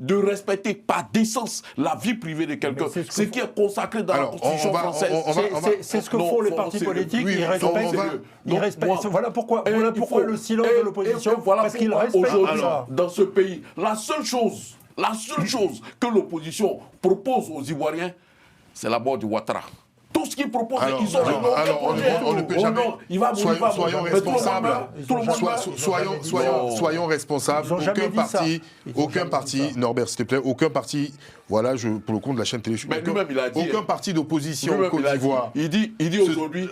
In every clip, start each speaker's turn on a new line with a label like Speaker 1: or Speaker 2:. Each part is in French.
Speaker 1: de respecter par décence la vie privée de quelqu'un, ce qui est consacré dans la Constitution française.
Speaker 2: C'est ce que font les partis politiques, ils respectent. Voilà pourquoi le silence de l'opposition, parce qu'ils respectent ça.
Speaker 1: Dans ce pays, la seule chose que l'opposition propose aux Ivoiriens, c'est la mort du Ouattara. Tout ce qu'ils proposent, ils ont
Speaker 3: on ne peut jamais. Soyons responsables. Soyons responsables. Aucun parti, Norbert, s'il te plaît, aucun parti. Voilà, pour le compte de la chaîne télé. Aucun parti d'opposition en Côte d'Ivoire.
Speaker 1: Il dit aujourd'hui,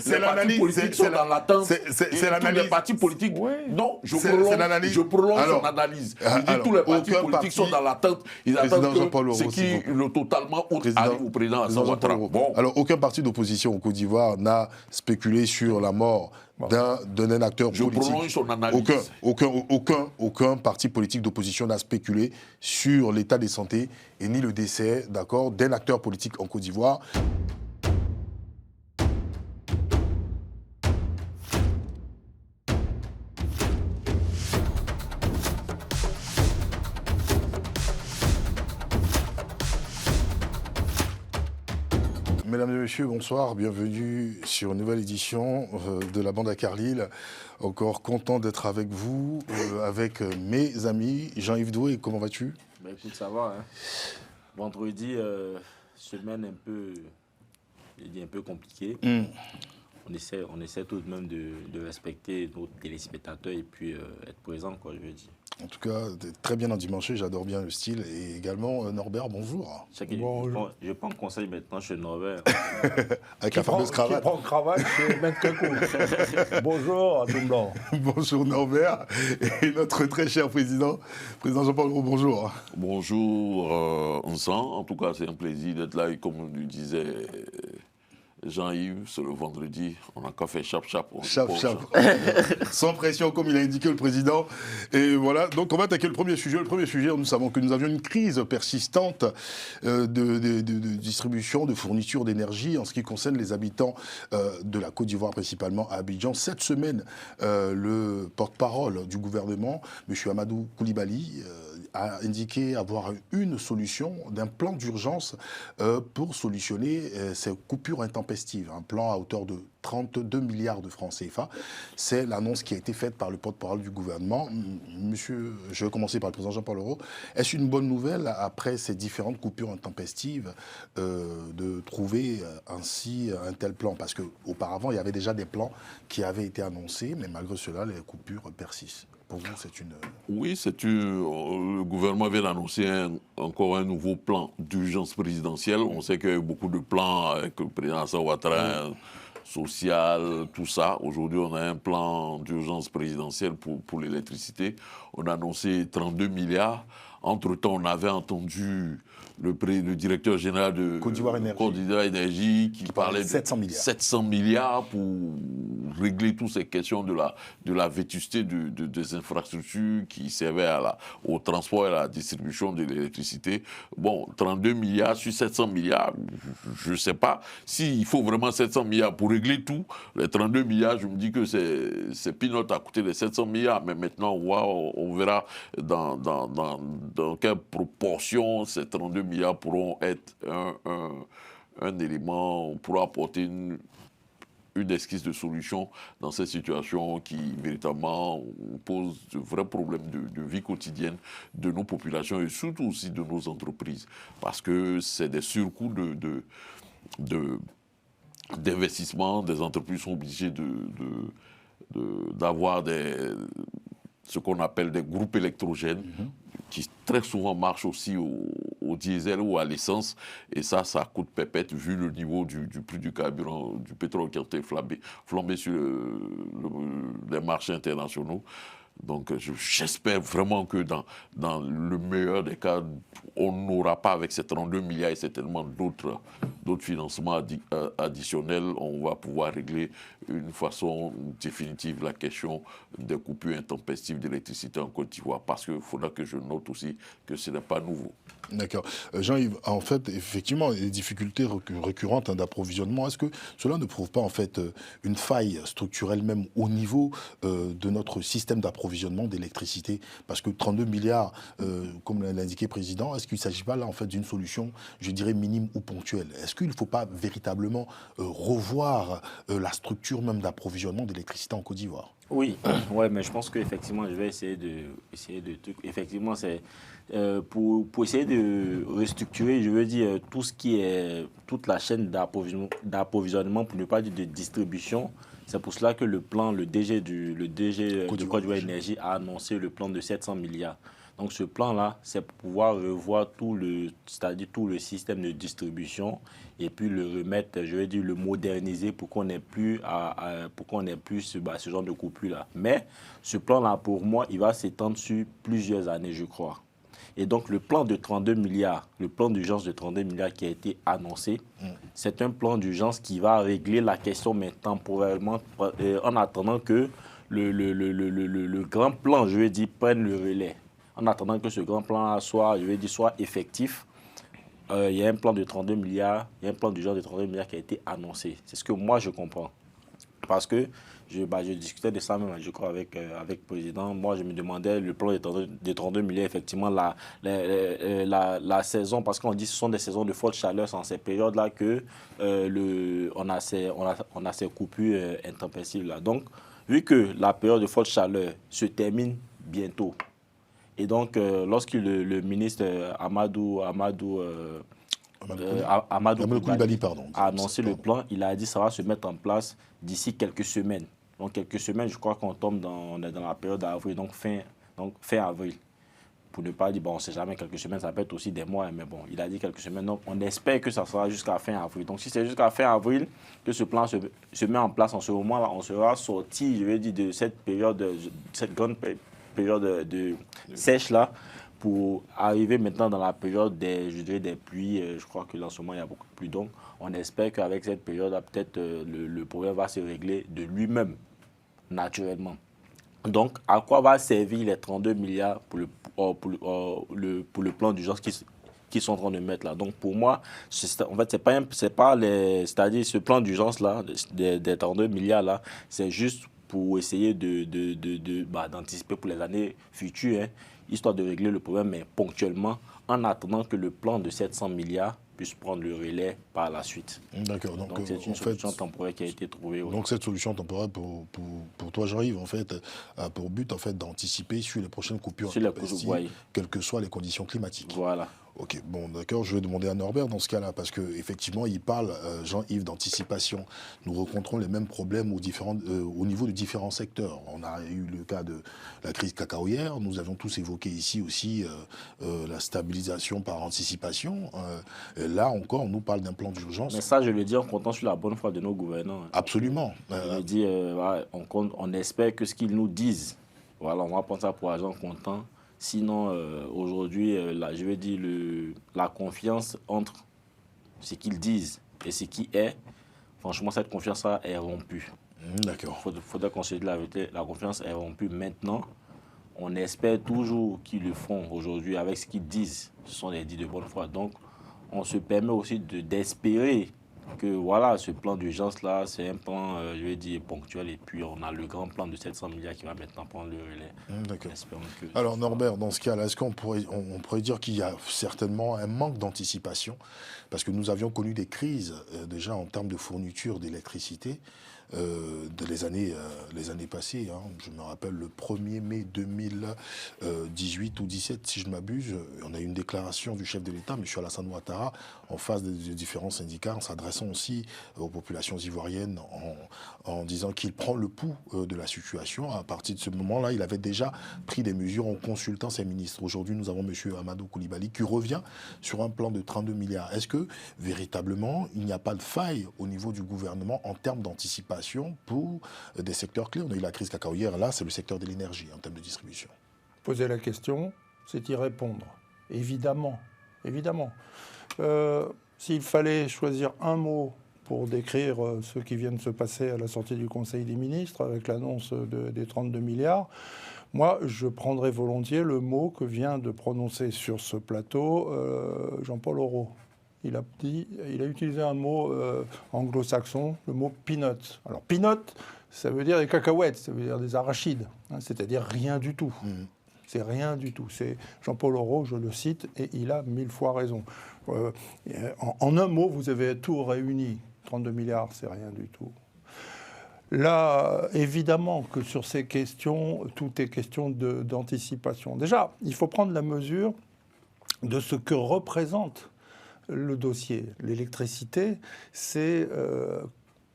Speaker 1: les partis politiques sont dans l'attente. C'est l'analyse. Les partis politiques. Non, je prolonge son analyse. Il dit tous les partis politiques sont dans l'attente. Ils attendent que ce qui le totalement arrive au président Ouattara.
Speaker 3: Alors, aucun parti d'opposition au Côte d'Ivoire n'a spéculé sur la mort d'un acteur politique. Aucun parti politique d'opposition n'a spéculé sur l'état de santé et ni le décès, d'accord, d'un acteur politique en Côte d'Ivoire. Mesdames et messieurs, bonsoir, bienvenue sur une nouvelle édition de la bande à Carlyle. Encore content d'être avec vous, avec mes amis. Jean-Yves Doué, comment vas-tu?
Speaker 4: Écoute, ça va. Hein. Vendredi, semaine un peu compliquée. On essaie tout de même de respecter nos téléspectateurs et puis être présent, quoi, je veux dire.
Speaker 3: En tout cas, très bien endimanché, j'adore bien le style. Et également, Norbert, bonjour.
Speaker 4: Je prends conseil maintenant chez Norbert.
Speaker 3: Avec la fameuse cravate.
Speaker 2: Qui prend cravate chez Maître Kekou. Bonjour à tout le monde.
Speaker 3: Bonjour Norbert. Et notre très cher président Jean-Paul Gros, bonjour.
Speaker 1: Bonjour, en tout cas, c'est un plaisir d'être là. Et comme nous disait Jean-Yves, c'est le vendredi, on n'a qu'à faire chap-chap.
Speaker 3: Chap-chap. Sans pression, comme il a indiqué le président. Et voilà, donc on va attaquer le premier sujet. Le premier sujet, nous savons que nous avions une crise persistante de distribution, de fourniture d'énergie en ce qui concerne les habitants de la Côte d'Ivoire, principalement à Abidjan. Cette semaine, le porte-parole du gouvernement, M. Amadou Koulibaly, a indiqué avoir une solution d'un plan d'urgence pour solutionner ces coupures intempestives. Un plan à hauteur de 32 milliards de francs CFA. C'est l'annonce qui a été faite par le porte-parole du gouvernement. Monsieur, je vais commencer par le président Jean-Paul Leroux. Est-ce une bonne nouvelle, après ces différentes coupures intempestives, de trouver ainsi un tel plan? Parce qu'auparavant, il y avait déjà des plans qui avaient été annoncés, mais malgré cela, les coupures persistent. Pour vous, c'est une...
Speaker 1: Oui, le gouvernement vient d'annoncer encore un nouveau plan d'urgence présidentielle. On sait qu'il y a eu beaucoup de plans avec le président Alassane Ouattara, social, tout ça. Aujourd'hui, on a un plan d'urgence présidentielle pour l'électricité. On a annoncé 32 milliards. Entre-temps, on avait entendu le directeur général de
Speaker 3: Côte d'Ivoire
Speaker 1: Énergie qui parlait de
Speaker 3: 700
Speaker 1: milliards pour régler toutes ces questions de la vétusté des infrastructures qui servaient au transport et à la distribution de l'électricité. Bon, 32 milliards sur 700 milliards, je ne sais pas s'il faut vraiment 700 milliards pour régler tout. Les 32 milliards, je me dis que c'est peanut à côté des 700 milliards, mais maintenant, on verra dans quelle proportion ces 32 milliards pourront être un élément pour apporter une esquisse de solution dans cette situation qui véritablement pose de vrais problèmes de vie quotidienne de nos populations et surtout aussi de nos entreprises. Parce que c'est des surcoûts d'investissement, des entreprises sont obligées d'avoir ce qu'on appelle des groupes électrogènes, qui très souvent marchent aussi au diesel ou à l'essence. Et ça coûte pépette vu le niveau du prix du carburant, du pétrole qui a été flambé sur les marchés internationaux. Donc j'espère vraiment que dans le meilleur des cas, on n'aura pas avec ces 32 milliards et certainement d'autres financements additionnels, on va pouvoir régler d'une façon définitive la question des coupures intempestives d'électricité en Côte d'Ivoire. Parce qu'il faudra que je note aussi que ce n'est pas nouveau.
Speaker 3: D'accord. Jean-Yves, en fait, effectivement, les difficultés récurrentes d'approvisionnement, est-ce que cela ne prouve pas en fait une faille structurelle même au niveau de notre système d'approvisionnement d'approvisionnement d'électricité? Parce que 32 milliards, comme l'a indiqué le président, est-ce qu'il ne s'agit pas là en fait d'une solution, je dirais, minime ou ponctuelle? Est-ce qu'il ne faut pas véritablement revoir la structure même d'approvisionnement d'électricité en Côte d'Ivoire?
Speaker 4: Oui, ouais, mais je pense qu'effectivement, je vais essayer de effectivement, c'est pour essayer de restructurer, je veux dire, tout ce qui est, toute la chaîne d'approvisionnement, pour ne pas dire de distribution. C'est pour cela que le DG de Côte d'Ivoire Énergie a annoncé le plan de 700 milliards. Donc ce plan-là, c'est pour pouvoir revoir c'est-à-dire tout le système de distribution et puis le remettre, je veux dire, le moderniser pour qu'on n'ait plus ce genre de coupure-là. Mais ce plan-là, pour moi, il va s'étendre sur plusieurs années, je crois. Et donc le plan de 32 milliards, le plan d'urgence de 32 milliards qui a été annoncé, c'est un plan d'urgence qui va régler la question, mais temporairement, en attendant que le grand plan, je veux dire, prenne le relais. En attendant que ce grand plan soit effectif, il y a un plan de 32 milliards, il y a un plan d'urgence de 32 milliards qui a été annoncé. C'est ce que moi je comprends. Parce que je discutais de ça même, je crois, avec le président. Moi, je me demandais le plan de 32 milliards, effectivement, la saison, parce qu'on dit que ce sont des saisons de forte chaleur, c'est en ces périodes-là que on a ces coupures intempestives là. Donc, vu que la période de forte chaleur se termine bientôt, et donc, lorsque le ministre Amadou Coulibaly a annoncé le plan, il a dit que ça va se mettre en place d'ici quelques semaines. Donc, quelques semaines, je crois qu'on tombe on est dans la période d'avril, donc fin avril. Pour ne pas dire, bon, on ne sait jamais, quelques semaines, ça peut être aussi des mois, mais bon, il a dit quelques semaines. Donc, on espère que ça sera jusqu'à fin avril. Donc, si c'est jusqu'à fin avril que ce plan se met en place, en ce moment-là, on sera sorti, je veux dire, de cette période, cette grande période de sèche-là, pour arriver maintenant dans la période des pluies. Je crois que en ce moment, il y a beaucoup de pluie. Donc, on espère qu'avec cette période-là, peut-être le problème va se régler de lui-même, naturellement. Donc, à quoi va servir les 32 milliards pour le plan d'urgence qu'ils sont en train de mettre là? Donc, pour moi, en fait, c'est-à-dire ce plan d'urgence-là, des 32 milliards-là, c'est juste pour essayer d'anticiper pour les années futures, hein, histoire de régler le problème, mais ponctuellement, en attendant que le plan de 700 milliards puisse prendre le relais par la suite.
Speaker 3: D'accord.
Speaker 4: Donc c'est une solution temporaire qui a été trouvée. Oui.
Speaker 3: Donc cette solution temporaire pour toi, Jean-Yves, en fait, a pour but en fait, d'anticiper sur les prochaines coupures, quelles que soient les conditions climatiques.
Speaker 4: Voilà.
Speaker 3: Ok, bon, d'accord, je vais demander à Norbert dans ce cas-là, parce qu'effectivement, il parle, Jean-Yves, d'anticipation. Nous rencontrons les mêmes problèmes au niveau de différents secteurs. On a eu le cas de la crise cacaoyère, nous avons tous évoqué ici aussi la stabilisation par anticipation. Là encore, on nous parle d'un plan d'urgence.
Speaker 4: Mais ça, je le dis en comptant sur la bonne foi de nos gouvernants.
Speaker 3: Absolument.
Speaker 4: Je le dis, on espère que ce qu'ils nous disent, voilà, on va prendre ça pour argent comptant. Sinon, aujourd'hui, je vais dire, la confiance entre ce qu'ils disent et ce qui est, franchement, cette confiance-là est rompue.
Speaker 3: D'accord.
Speaker 4: Il faudrait qu'on se dise la vérité, la confiance est rompue. Maintenant, on espère toujours qu'ils le font aujourd'hui avec ce qu'ils disent. Ce sont des dits de bonne foi. Donc, on se permet aussi d'espérer que voilà, ce plan d'urgence-là, c'est un plan, je vais dire, ponctuel. Et puis, on a le grand plan de 700 milliards qui va maintenant prendre le relais.
Speaker 3: D'accord. Alors, Norbert, dans ce cas-là, est-ce qu'on pourrait dire qu'il y a certainement un manque d'anticipation? Parce que nous avions connu des crises déjà en termes de fourniture d'électricité. Les années passées. Hein. Je me rappelle le 1er mai 2018 ou 2017, si je ne m'abuse, on a eu une déclaration du chef de l'État, M. Alassane Ouattara, en face des différents syndicats, en s'adressant aussi aux populations ivoiriennes, en disant qu'il prend le pouls de la situation. À partir de ce moment-là, il avait déjà pris des mesures en consultant ses ministres. Aujourd'hui, nous avons M. Amadou Coulibaly qui revient sur un plan de 32 milliards. Est-ce que, véritablement, il n'y a pas de faille au niveau du gouvernement en termes d'anticipation pour des secteurs clés? On a eu la crise cacaoyère, là, c'est le secteur de l'énergie en termes de distribution.
Speaker 2: Poser la question, c'est y répondre. Évidemment, évidemment. S'il fallait choisir un mot pour décrire ce qui vient de se passer à la sortie du Conseil des ministres avec l'annonce des 32 milliards, moi, je prendrais volontiers le mot que vient de prononcer sur ce plateau Jean-Paul Auroux. il a utilisé un mot anglo-saxon, le mot peanut. Alors peanut, ça veut dire des cacahuètes, ça veut dire des arachides, hein, c'est-à-dire rien du tout. C'est rien du tout. C'est Jean-Paul Auroux, je le cite, et il a 1000 fois raison. En un mot, vous avez tout réuni. 32 milliards, c'est rien du tout. Là, évidemment que sur ces questions, tout est question d'anticipation. Déjà, il faut prendre la mesure de ce que représente le dossier. L'électricité, c'est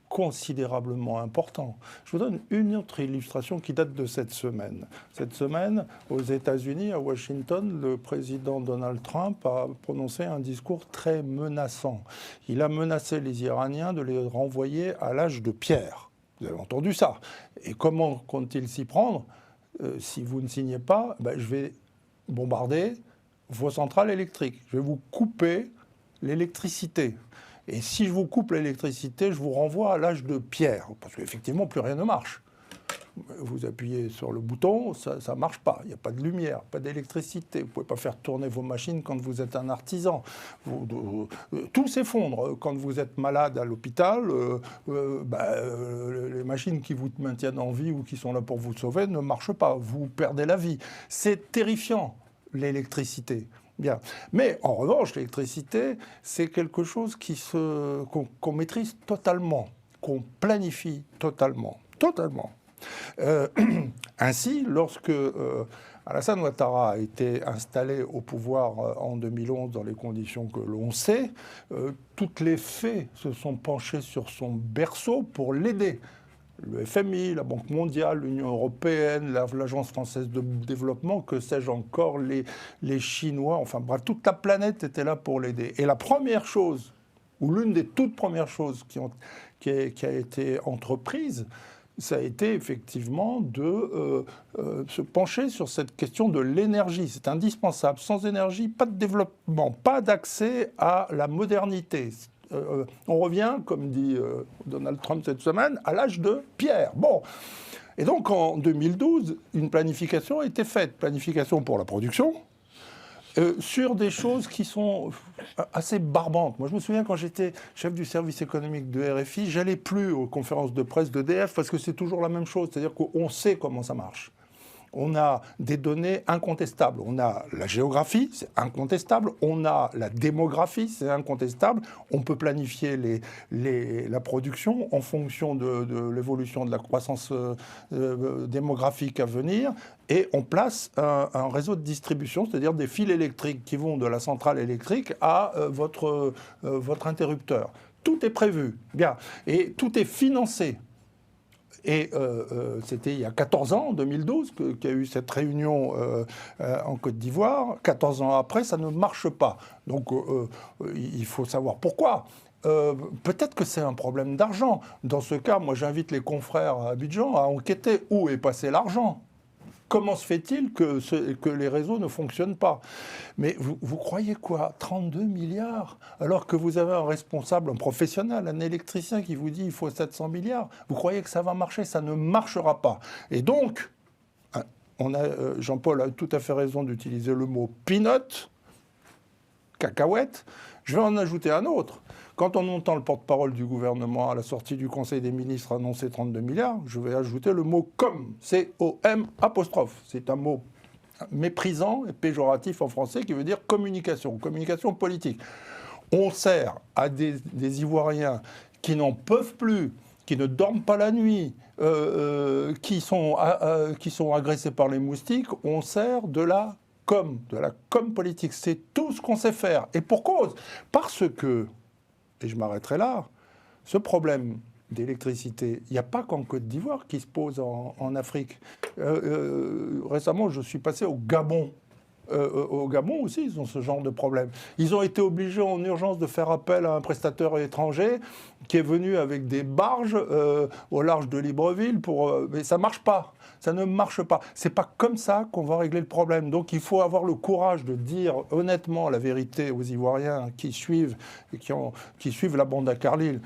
Speaker 2: considérablement important. Je vous donne une autre illustration qui date de cette semaine. Cette semaine, aux États-Unis, à Washington, le président Donald Trump a prononcé un discours très menaçant. Il a menacé les Iraniens de les renvoyer à l'âge de pierre. Vous avez entendu ça. Et comment compte-t-il s'y prendre ? Si vous ne signez pas, je vais bombarder vos centrales électriques. Je vais vous couper l'électricité. Et si je vous coupe l'électricité, je vous renvoie à l'âge de pierre. Parce qu'effectivement, plus rien ne marche. Vous appuyez sur le bouton, ça ne marche pas. Il n'y a pas de lumière, pas d'électricité. Vous ne pouvez pas faire tourner vos machines quand vous êtes un artisan. Tout s'effondre. Quand vous êtes malade à l'hôpital, les machines qui vous maintiennent en vie ou qui sont là pour vous sauver ne marchent pas. Vous perdez la vie. C'est terrifiant, l'électricité. Bien. Mais en revanche, l'électricité, c'est quelque chose qu'on maîtrise totalement, qu'on planifie totalement. Totalement. Ainsi, lorsque Alassane Ouattara a été installé au pouvoir en 2011 dans les conditions que l'on sait, toutes les fées se sont penchées sur son berceau pour l'aider. Le FMI, la Banque mondiale, l'Union européenne, l'Agence française de développement, que sais-je encore, les Chinois, enfin bref, toute la planète était là pour l'aider. Et la première chose, ou l'une des toutes premières choses qui a été entreprise, ça a été effectivement de se pencher sur cette question de l'énergie. C'est indispensable. Sans énergie, pas de développement, pas d'accès à la modernité. On revient, comme dit Donald Trump cette semaine, à l'âge de pierre. Bon. Et donc, en 2012, une planification a été faite. Planification pour la production, sur des choses qui sont assez barbantes. Moi, je me souviens, quand j'étais chef du service économique de RFI, j'allais plus aux conférences de presse d'EDF parce que c'est toujours la même chose. C'est-à-dire qu'on sait comment ça marche. On a des données incontestables. On a la géographie, c'est incontestable. On a la démographie, c'est incontestable. On peut planifier la production en fonction de l'évolution de la croissance démographique à venir. Et on place un réseau de distribution, c'est-à-dire des fils électriques qui vont de la centrale électrique à votre interrupteur. Tout est prévu, bien. Et tout est financé. Et c'était il y a 14 ans, en 2012, qu'il y a eu cette réunion en Côte d'Ivoire. 14 ans après, ça ne marche pas. Donc il faut savoir pourquoi. Peut-être que c'est un problème d'argent. Dans ce cas, moi j'invite les confrères à Abidjan à enquêter où est passé l'argent. Comment se fait-il que les réseaux ne fonctionnent pas ? Mais vous croyez quoi ? 32 milliards ? Alors que vous avez un responsable, un professionnel, un électricien qui vous dit il faut 700 milliards. Vous croyez que ça va marcher ? Ça ne marchera pas. Et donc, Jean-Paul a tout à fait raison d'utiliser le mot peanut, cacahuète. Je vais en ajouter un autre. Quand on entend le porte-parole du gouvernement à la sortie du Conseil des ministres annoncer 32 milliards, je vais ajouter le mot « com », C-O-M apostrophe. C'est un mot méprisant et péjoratif en français qui veut dire communication politique. On sert à des Ivoiriens qui n'en peuvent plus, qui ne dorment pas la nuit, qui sont agressés par les moustiques, on sert de la com politique. C'est tout ce qu'on sait faire. Et pour cause, parce que, et je m'arrêterai là, ce problème d'électricité, il n'y a pas qu'en Côte d'Ivoire qui se pose en Afrique. Récemment, je suis passé au Gabon. Au Gabon aussi, ils ont ce genre de problème. Ils ont été obligés en urgence de faire appel à un prestataire étranger qui est venu avec des barges au large de Libreville, mais ça ne marche pas. Ça ne marche pas. C'est pas comme ça qu'on va régler le problème. Donc il faut avoir le courage de dire honnêtement la vérité aux Ivoiriens qui suivent la bande à Carlyle.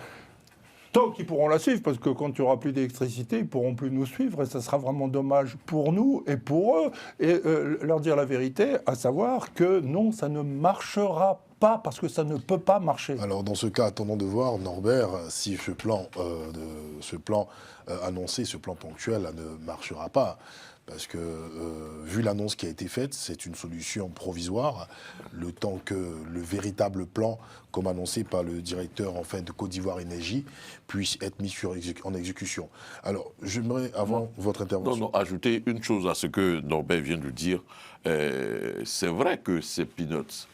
Speaker 2: Tant qu'ils pourront la suivre, parce que quand il n'y aura plus d'électricité, ils ne pourront plus nous suivre, et ça sera vraiment dommage pour nous et pour eux. Et leur dire la vérité, à savoir que non, ça ne marchera pas. pas, parce que ça ne peut pas marcher.
Speaker 3: Alors dans ce cas, attendons de voir, Norbert, si ce plan, annoncé, ce plan ponctuel ne marchera pas. Parce que, vu l'annonce qui a été faite, c'est une solution provisoire, le temps que le véritable plan, comme annoncé par le directeur en fait, de Côte d'Ivoire Énergie, puisse être mis en exécution. Alors, j'aimerais, avant votre intervention...
Speaker 1: Non, ajouter une chose à ce que Norbert vient de dire. C'est vrai que c'est peanuts.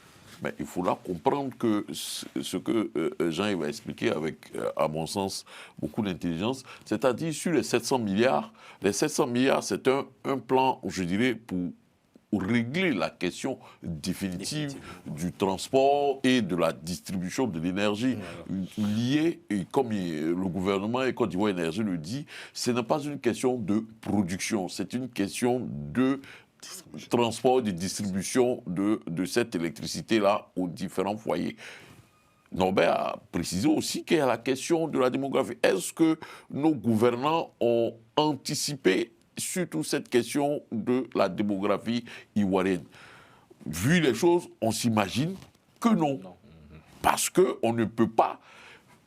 Speaker 1: Mais il faudra comprendre que ce que Jean va expliquer avec, à mon sens, beaucoup d'intelligence, c'est-à-dire sur les 700 milliards, c'est un plan, je dirais, pour régler la question définitive du transport et de la distribution de l'énergie liée, et comme le gouvernement et Côte d'Ivoire Énergie le dit, ce n'est pas une question de production, c'est une question de transport, de distribution de cette électricité-là aux différents foyers. Norbert a précisé aussi qu'il y a la question de la démographie. Est-ce que nos gouvernants ont anticipé surtout cette question de la démographie ivoirienne? Vu les choses, on s'imagine que non. Parce qu'on ne peut pas,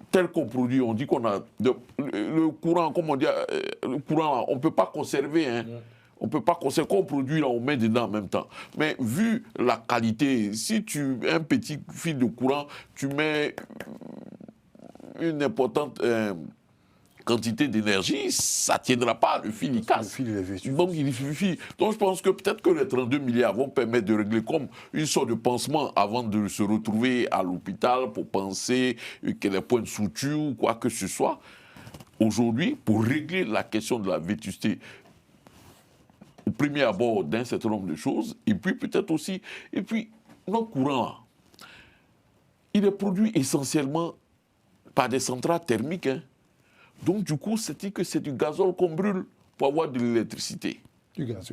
Speaker 1: tel qu'on produit, on dit qu'on a le courant, comme on dit, le courant, on ne peut pas conserver, hein. On ne peut pas conserver, quand on produit, là, on met dedans en même temps. Mais vu la qualité, si tu as un petit fil de courant, tu mets une importante quantité d'énergie, ça ne tiendra pas, le fil il casse.
Speaker 3: Le fil, il est vétuste.
Speaker 1: Donc, donc je pense que peut-être que les 32 milliards vont permettre de régler comme une sorte de pansement avant de se retrouver à l'hôpital pour penser qu'il y a des points de suture ou quoi que ce soit. Aujourd'hui, pour régler la question de la vétusté, au premier abord d'un certain nombre de choses, et puis peut-être aussi, et puis notre courant, là, il est produit essentiellement par des centrales thermiques, hein. Donc du coup, c'est que c'est du gazole qu'on brûle pour avoir de l'électricité.
Speaker 2: Du gaz.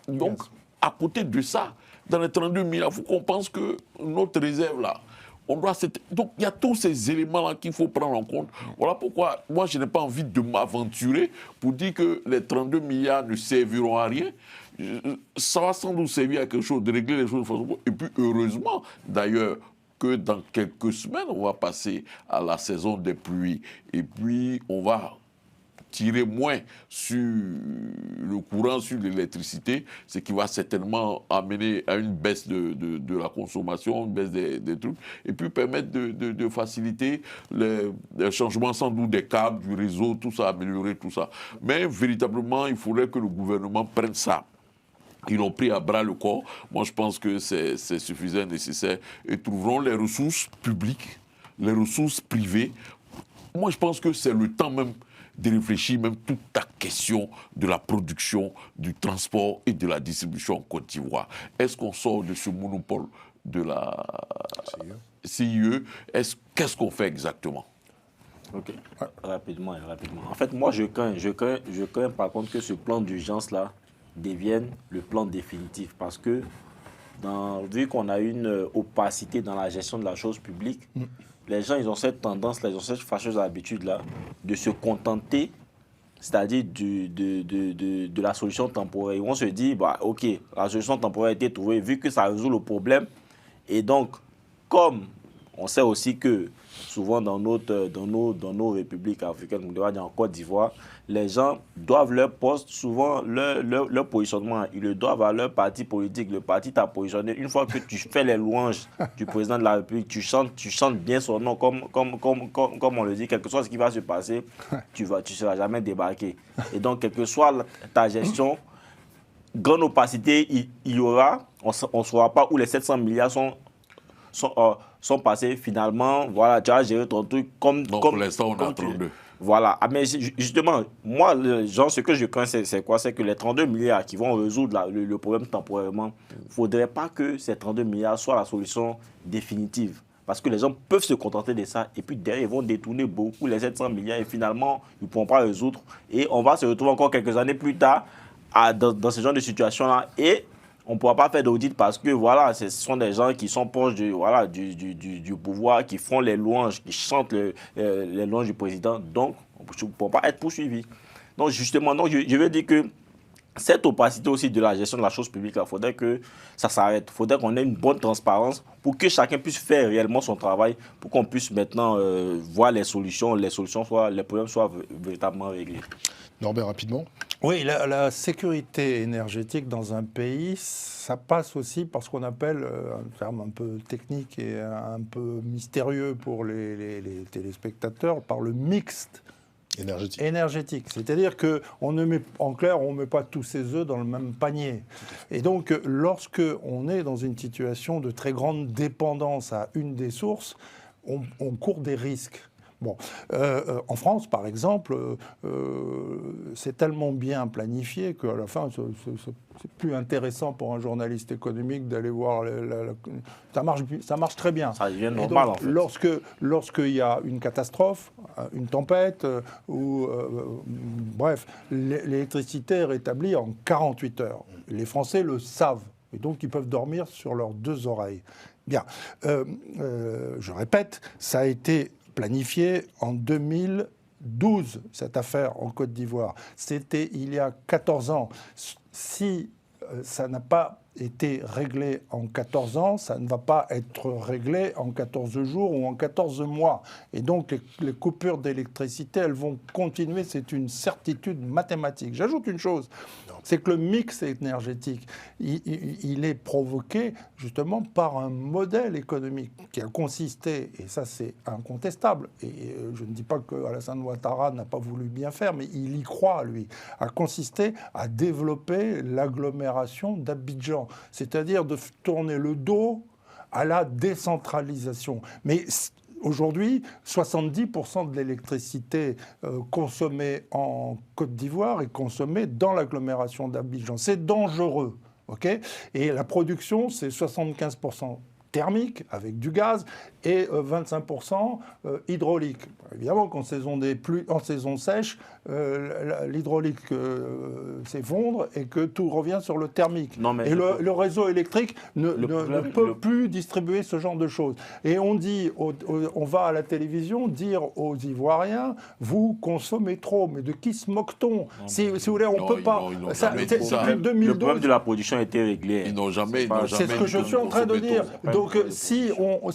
Speaker 1: Donc, à côté de ça, dans les 32 milliards, il faut qu'on pense que notre réserve, là, donc, il y a tous ces éléments-là qu'il faut prendre en compte. Voilà pourquoi, moi, je n'ai pas envie de m'aventurer pour dire que les 32 milliards ne serviront à rien. Ça va sans doute servir à quelque chose, de régler les choses de façon... Et puis, heureusement, d'ailleurs, que dans quelques semaines, on va passer à la saison des pluies. Et puis, on va tirer moins sur le courant, sur l'électricité, ce qui va certainement amener à une baisse de la consommation, une baisse des trucs, et puis permettre de faciliter les changements sans doute des câbles, du réseau, tout ça, améliorer tout ça. Mais véritablement, il faudrait que le gouvernement prenne ça. Ils l'ont pris à bras le corps. Moi, je pense que c'est suffisant, nécessaire. Et trouveront les ressources publiques, les ressources privées. Moi, je pense que c'est le temps même de réfléchir même toute la question de la production, du transport et de la distribution en Côte d'Ivoire. Est-ce qu'on sort de ce monopole de la CIE? Qu'est-ce qu'on fait exactement?
Speaker 4: Ok, rapidement. En fait, moi, je crains par contre que ce plan d'urgence-là devienne le plan définitif. Parce que, vu qu'on a une opacité dans la gestion de la chose publique, les gens, ils ont cette tendance-là, ils ont cette fâcheuse habitude-là de se contenter, c'est-à-dire de la solution temporaire. Ils vont se dire, bah, ok, la solution temporaire a été trouvée, vu que ça résout le problème. Et donc, comme on sait aussi que souvent dans nos républiques africaines, en Côte d'Ivoire, les gens doivent leur poste, souvent leur positionnement, ils le doivent à leur parti politique. Le parti t'a positionné. Une fois que tu fais les louanges du président de la République, tu chantes bien son nom, comme on le dit, quel que soit ce qui va se passer, tu ne seras jamais débarqué. Et donc, quelle que soit ta gestion, grande opacité, il y aura, on ne saura pas où les 700 milliards sont passés. Finalement, voilà, tu as géré ton truc comme...
Speaker 1: Donc, pour l'instant, on a 32.
Speaker 4: Voilà. Mais justement, moi, ce que je crains, c'est quoi? C'est que les 32 milliards qui vont résoudre le problème temporairement, il ne faudrait pas que ces 32 milliards soient la solution définitive. Parce que les gens peuvent se contenter de ça et puis derrière, ils vont détourner beaucoup les 700 milliards et finalement, ils ne pourront pas résoudre. Et on va se retrouver encore quelques années plus tard dans ce genre de situation-là. Et on ne pourra pas faire d'audit parce que voilà, ce sont des gens qui sont proches du pouvoir, qui font les louanges, qui chantent les louanges du président. Donc, on ne pourra pas être poursuivi. Donc, justement, je veux dire que cette opacité aussi de la gestion de la chose publique, il faudrait que ça s'arrête. Il faudrait qu'on ait une bonne transparence pour que chacun puisse faire réellement son travail, pour qu'on puisse maintenant voir les problèmes soient véritablement réglés.
Speaker 3: Norbert, rapidement.
Speaker 2: Oui, la sécurité énergétique dans un pays, ça passe aussi par ce qu'on appelle, un terme un peu technique et un peu mystérieux pour les téléspectateurs, par le mixte énergétique. C'est-à-dire qu'en clair, on ne met pas tous ses œufs dans le même panier. Et donc, lorsque on est dans une situation de très grande dépendance à une des sources, on court des risques. Bon, en France, par exemple, c'est tellement bien planifié qu'à la fin, c'est plus intéressant pour un journaliste économique d'aller voir. Ça marche très bien.
Speaker 4: Ça devient normal, donc,
Speaker 2: en fait. Lorsqu'il y a une catastrophe, une tempête, bref, l'électricité est rétablie en 48 heures. Les Français le savent. Et donc, ils peuvent dormir sur leurs deux oreilles. Bien. Je répète, ça a été planifié en 2012, cette affaire en Côte d'Ivoire. C'était il y a 14 ans. Si ça n'a pas été réglé en 14 ans, ça ne va pas être réglé en 14 jours ou en 14 mois. Et donc, les coupures d'électricité, elles vont continuer. C'est une certitude mathématique. J'ajoute une chose, c'est que le mix énergétique, il est provoqué justement par un modèle économique qui a consisté, et ça c'est incontestable, et je ne dis pas que Alassane Ouattara n'a pas voulu bien faire, mais il y croit, lui, a consisté à développer l'agglomération d'Abidjan, c'est-à-dire de tourner le dos à la décentralisation. Mais aujourd'hui, 70% de l'électricité consommée en Côte d'Ivoire est consommée dans l'agglomération d'Abidjan. C'est dangereux, ok ? Et la production, c'est 75% thermique, avec du gaz, et 25% hydraulique. Évidemment qu'en saison sèche, l'hydraulique s'effondre et que tout revient sur le thermique. Et le réseau électrique ne peut plus distribuer ce genre de choses. Et on dit, on va à la télévision dire aux Ivoiriens, vous consommez trop. Mais de qui se moque-t-on ? Si vous voulez, on ne peut pas.
Speaker 1: C'est
Speaker 2: depuis 2012.
Speaker 4: Le problème de la production a été réglé.
Speaker 1: Ils n'ont jamais.
Speaker 2: C'est ce que je suis en train de dire. Donc, si on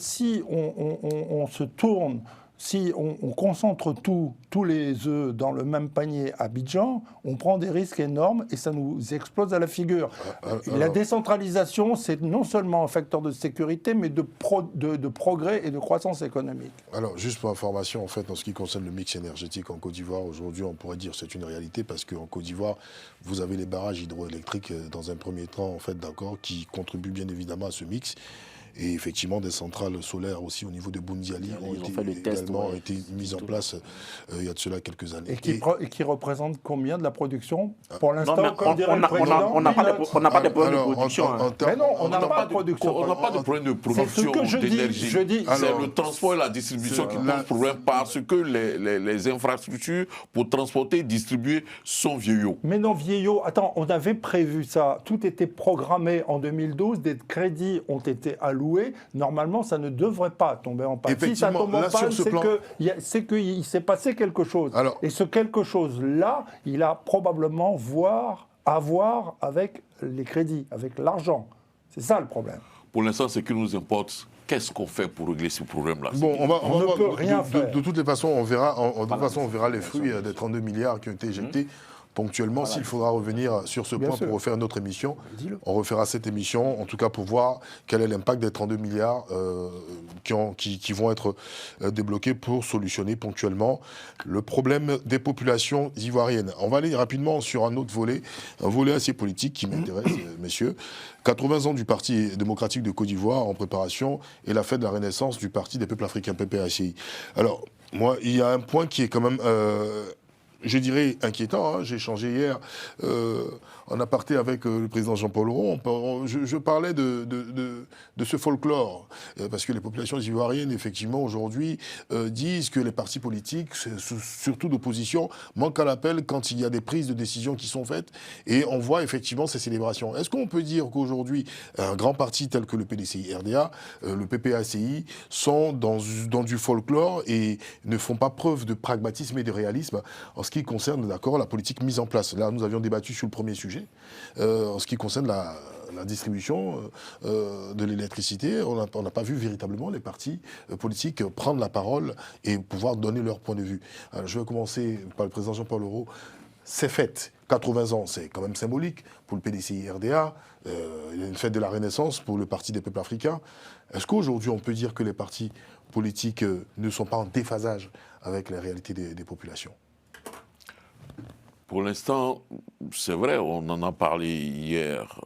Speaker 2: se tourne, si on concentre tous les œufs dans le même panier à Abidjan, on prend des risques énormes et ça nous explose à la figure. La décentralisation, c'est non seulement un facteur de sécurité, mais de progrès et de croissance économique.
Speaker 3: Alors, juste pour information, en fait, en ce qui concerne le mix énergétique en Côte d'Ivoire, aujourd'hui, on pourrait dire que c'est une réalité parce qu'en Côte d'Ivoire, vous avez les barrages hydroélectriques dans un premier temps, en fait, d'accord, qui contribuent bien évidemment à ce mix. Et effectivement, des centrales solaires aussi au niveau de Boundiali ont été mises en place il y a de cela quelques années.
Speaker 2: Et qui représentent combien de la production pour l'instant?
Speaker 4: On n'a pas de problème de production.
Speaker 2: Mais non, on n'a pas de production.
Speaker 1: On n'a pas de problème de production d'énergie. C'est le transport et la distribution qui posent problème parce que les infrastructures pour transporter et distribuer sont vieillots.
Speaker 2: Mais non, vieillots. Attends, on avait prévu ça. Tout était programmé en 2012. Des crédits ont été alloués. Normalement, ça ne devrait pas tomber en panne. Si ça tombe en panne, c'est qu'il s'est passé quelque chose. Alors, et ce quelque chose-là, il a probablement à voir avec les crédits, avec l'argent. C'est ça le problème.
Speaker 1: Pour l'instant, ce qui nous importe, qu'est-ce qu'on fait pour régler ce problème-là?
Speaker 3: Bon, on
Speaker 2: ne peut rien faire.
Speaker 3: De toutes les façons, on verra les fruits des 32 milliards qui ont été éjectés. Ponctuellement, s'il faudra revenir sur ce point pour refaire notre émission, on refera cette émission, en tout cas pour voir quel est l'impact des 32 milliards qui vont être débloqués pour solutionner ponctuellement le problème des populations ivoiriennes. On va aller rapidement sur un autre volet, un volet assez politique qui m'intéresse, messieurs. 80 ans du Parti démocratique de Côte d'Ivoire en préparation et la fête de la renaissance du Parti des peuples africains, PPACI. Alors, moi, il y a un point qui est quand même... je dirais inquiétant, hein. J'ai échangé hier en aparté avec le président Jean-Paul Auron. Je parlais de ce folklore, parce que les populations ivoiriennes, effectivement, aujourd'hui, disent que les partis politiques, surtout d'opposition, manquent à l'appel quand il y a des prises de décision qui sont faites, et on voit effectivement ces célébrations. Est-ce qu'on peut dire qu'aujourd'hui, un grand parti tel que le PDCI-RDA, le PPACI, sont dans du folklore et ne font pas preuve de pragmatisme et de réalisme en ce qui concerne, d'accord, la politique mise en place. Là, nous avions débattu sur le premier sujet. En ce qui concerne la distribution de l'électricité, on n'a pas vu véritablement les partis politiques prendre la parole et pouvoir donner leur point de vue. Alors, je vais commencer par le président Jean-Paul Aureau. C'est fait. 80 ans, c'est quand même symbolique pour le PDCI-RDA. Il y a une fête de la Renaissance pour le Parti des peuples africains. Est-ce qu'aujourd'hui, on peut dire que les partis politiques ne sont pas en déphasage avec la réalité des populations?
Speaker 1: Pour l'instant, c'est vrai, on en a parlé hier,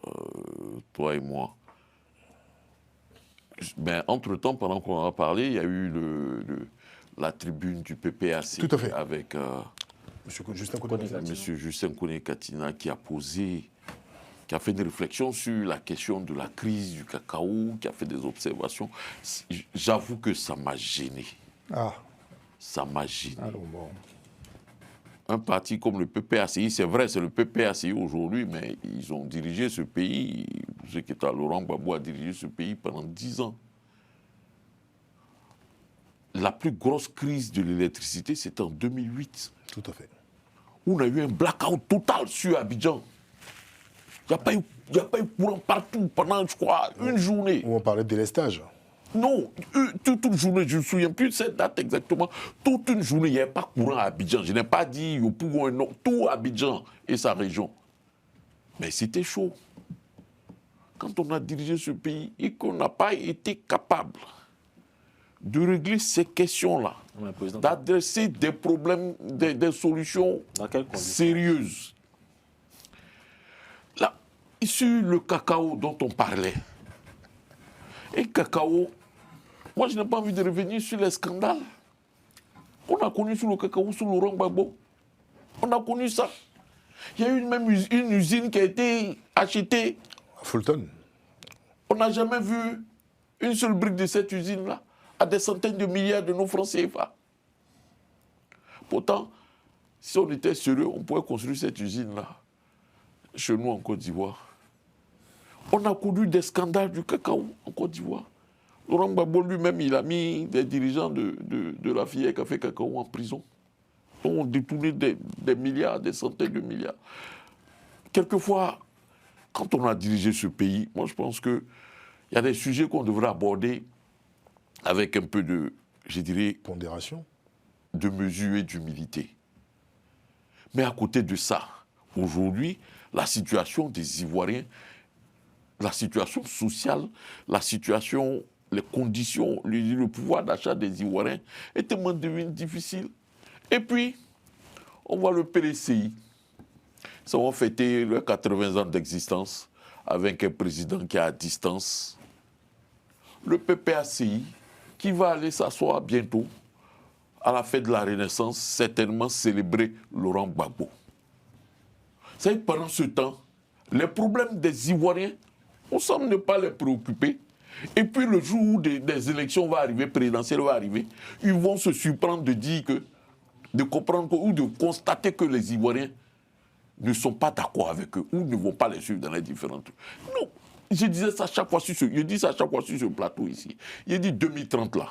Speaker 1: toi et moi. Mais entre-temps, pendant qu'on en a parlé, il y a eu la tribune du PPAC.
Speaker 3: Tout à fait.
Speaker 1: Avec Monsieur Justin Kone-Katina qui a fait une réflexion sur la question de la crise du cacao, qui a fait des observations. J'avoue que ça m'a gêné.
Speaker 2: Ah.
Speaker 1: Ça m'a gêné.
Speaker 2: Alors, bon.
Speaker 1: Un parti comme le PPACI, c'est vrai, c'est le PPACI aujourd'hui, mais ils ont dirigé ce pays, ce qui est à Laurent Gbagbo a dirigé ce pays pendant 10 ans. La plus grosse crise de l'électricité, c'était en 2008.
Speaker 3: Tout à fait.
Speaker 1: Où on a eu un blackout total sur Abidjan. Il n'y a pas eu courant partout pendant, je crois, une journée.
Speaker 3: Où on parlait de délestage.
Speaker 1: Non, toute une journée, je ne me souviens plus de cette date exactement. Toute une journée, il n'y avait pas courant à Abidjan. Je n'ai pas dit Yopougon, non, tout Abidjan et sa région. Mais c'était chaud. Quand on a dirigé ce pays et qu'on n'a pas été capable de régler ces questions-là, d'adresser des problèmes, des solutions sérieuses. Là, sur le cacao dont on parlait, et cacao, moi je n'ai pas envie de revenir sur les scandales qu'on a connus sur le cacao, sous Laurent Gbagbo. On a connu ça. Il y a eu même une usine qui a été achetée.
Speaker 3: À Fulton.
Speaker 1: On n'a jamais vu une seule brique de cette usine-là à des centaines de milliards de nos francs CFA. Pourtant, si on était sérieux, on pourrait construire cette usine-là chez nous en Côte d'Ivoire. On a connu des scandales du cacao en Côte d'Ivoire. Laurent Gbagbo lui-même, il a mis des dirigeants de la filière Café Cacao en prison. On a détourné des milliards, des centaines de milliards. Quelquefois, quand on a dirigé ce pays, moi je pense qu'il y a des sujets qu'on devrait aborder avec un peu de, je dirais,
Speaker 3: pondération,
Speaker 1: de mesure et d'humilité. Mais à côté de ça, aujourd'hui, la situation des Ivoiriens, la situation sociale, la situation, les conditions, le pouvoir d'achat des Ivoiriens est tellement devenu difficile. Et puis, on voit le PDCI. Ça va fêter leurs 80 ans d'existence avec un président qui est à distance. Le PPACI, qui va aller s'asseoir bientôt à la fête de la Renaissance, certainement célébrer Laurent Gbagbo. Vous savez, pendant ce temps, les problèmes des Ivoiriens, on semble ne pas les préoccuper. Et puis le jour où des élections vont arriver, présidentielles vont arriver, ils vont se surprendre de dire que, de comprendre ou de constater que les Ivoiriens ne sont pas d'accord avec eux ou ne vont pas les suivre dans les différents trucs. Non, je disais ça chaque fois sur ce plateau ici. Il dit 2030 là.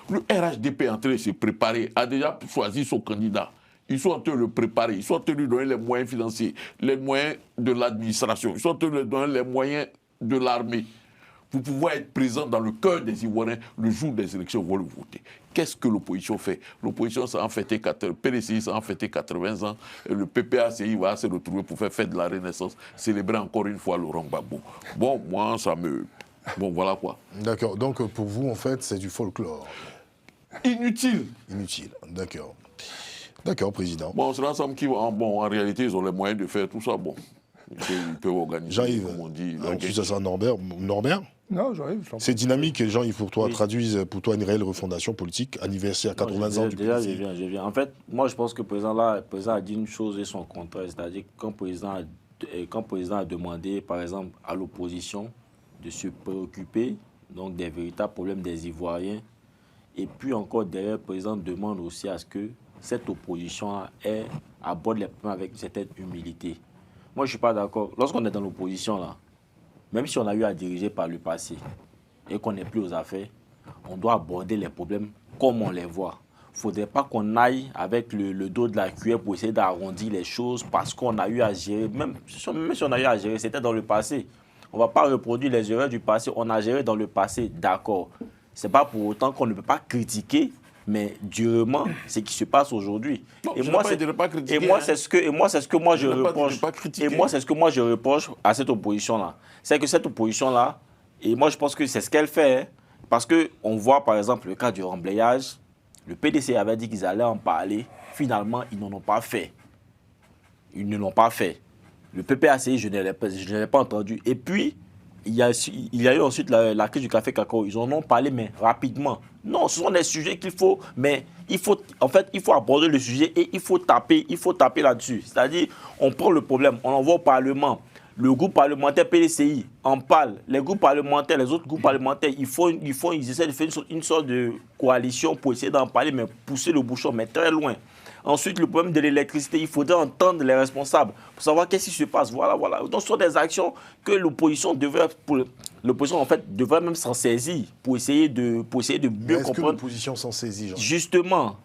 Speaker 1: Le RHDP est en train de se préparer, a déjà choisi son candidat. Ils sont en train de le préparer, ils sont en train de lui donner les moyens financiers, les moyens de l'administration, ils sont en train de lui donner les moyens de l'armée pour pouvoir être présent dans le cœur des Ivoiriens le jour des élections, vont le voter. Qu'est-ce que l'opposition fait? L'opposition, ça a fêté le PDCI, ça a fêté 80 ans, et le PPACI va se retrouver pour faire fête de la Renaissance, célébrer encore une fois Laurent Gbagbo. Bon, moi, ça me... Bon, voilà quoi.
Speaker 3: D'accord, donc pour vous, en fait, c'est du folklore.
Speaker 1: Inutile.
Speaker 3: Inutile, d'accord. D'accord, président.
Speaker 1: Bon, c'est l'ensemble qui... Bon, en réalité, ils ont les moyens de faire tout ça, bon. Ils peuvent organiser,
Speaker 3: Jean-Yves,
Speaker 1: comme on dit.
Speaker 3: ça sera Norbert.
Speaker 2: Non, j'arrive.
Speaker 3: C'est dynamique, Jean-Yves, pour toi, traduise pour toi une réelle refondation politique, anniversaire 80 ans du
Speaker 4: déjà,
Speaker 3: PDCI.
Speaker 4: je viens. En fait, moi, je pense que le président a dit une chose et son contraire. C'est-à-dire que quand le président a demandé, par exemple, à l'opposition de se préoccuper donc, des véritables problèmes des Ivoiriens, et puis encore, derrière, le président demande aussi à ce que cette opposition aborde les problèmes avec une certaine humilité. Moi, je ne suis pas d'accord. Lorsqu'on est dans l'opposition, là, même si on a eu à diriger par le passé et qu'on n'est plus aux affaires, on doit aborder les problèmes comme on les voit. faudrait pas qu'on aille avec le dos de la cuillère pour essayer d'arrondir les choses parce qu'on a eu à gérer. Même si on a eu à gérer, c'était dans le passé. On ne va pas reproduire les erreurs du passé. On a géré dans le passé, d'accord. Ce n'est pas pour autant qu'on ne peut pas critiquer, mais durement, ce qui se passe aujourd'hui. Et moi, c'est ce que moi je reproche. Et moi, c'est ce que moi je reproche à cette opposition-là. C'est que cette opposition-là, et moi je pense que c'est ce qu'elle fait, hein, parce qu'on voit par exemple le cas du remblayage, le PDC avait dit qu'ils allaient en parler, finalement ils n'en ont pas fait. Ils ne l'ont pas fait. Le PPACI, je ne l'ai pas entendu. Et puis, il y a eu ensuite la crise du café cacao. Ils en ont parlé, mais rapidement. Non, ce sont des sujets qu'il faut, mais il faut aborder le sujet et il faut taper là-dessus. C'est-à-dire, on prend le problème, on l'envoie au Parlement. Le groupe parlementaire PDCI en parle. Les groupes parlementaires, les autres groupes parlementaires, ils essaient de faire une sorte de coalition pour essayer d'en parler, mais pousser le bouchon, mais très loin. Ensuite, le problème de l'électricité, il faudrait entendre les responsables pour savoir qu'est-ce qui se passe. Voilà. Donc, ce sont des actions que l'opposition devrait même s'en saisir pour essayer de mieux comprendre.
Speaker 3: Est-ce que l'opposition s'en saisit, Jean?
Speaker 4: Justement.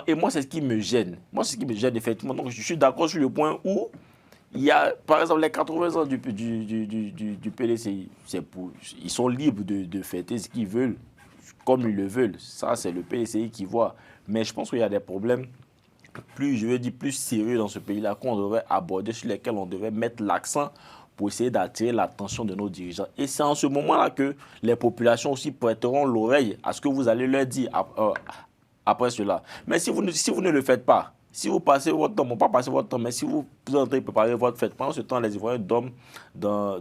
Speaker 4: Et moi, c'est ce qui me gêne. Effectivement. Donc, je suis d'accord sur le point où il y a, par exemple, les 80 ans du PDCI, ils sont libres de fêter ce qu'ils veulent, comme ils le veulent. Ça, c'est le PDCI qui voit. Mais je pense qu'il y a des problèmes plus sérieux dans ce pays-là qu'on devrait aborder, sur lesquels on devrait mettre l'accent pour essayer d'attirer l'attention de nos dirigeants. Et c'est en ce moment-là que les populations aussi prêteront l'oreille à ce que vous allez leur dire après cela. Mais si vous ne le faites pas, si vous passez votre temps, pas passer votre temps, mais si vous entrez préparer votre fête, pendant ce temps, les Ivoiriens dorment dans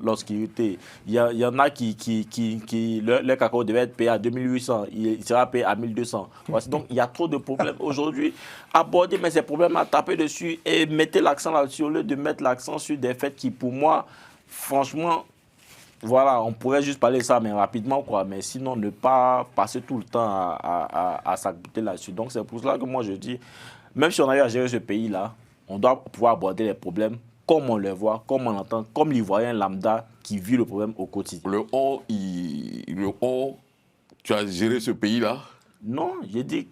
Speaker 4: l'obscurité. Il y en a qui leur cacao devait être payé à 2800, il sera payé à 1200. Donc, il y a trop de problèmes aujourd'hui. Abordez ces problèmes, à taper dessus et mettez l'accent là-dessus au lieu de mettre l'accent sur des fêtes qui, pour moi, franchement, voilà, on pourrait juste parler de ça, mais rapidement, quoi. Mais sinon, ne pas passer tout le temps à s'acquitter là-dessus. Donc, c'est pour cela que moi, je dis, même si on a eu à gérer ce pays-là, on doit pouvoir aborder les problèmes comme on les voit, comme on l'entend, comme l'Ivoirien lambda qui vit le problème au quotidien.
Speaker 1: Tu as géré ce pays-là?
Speaker 4: Non, j'ai dit...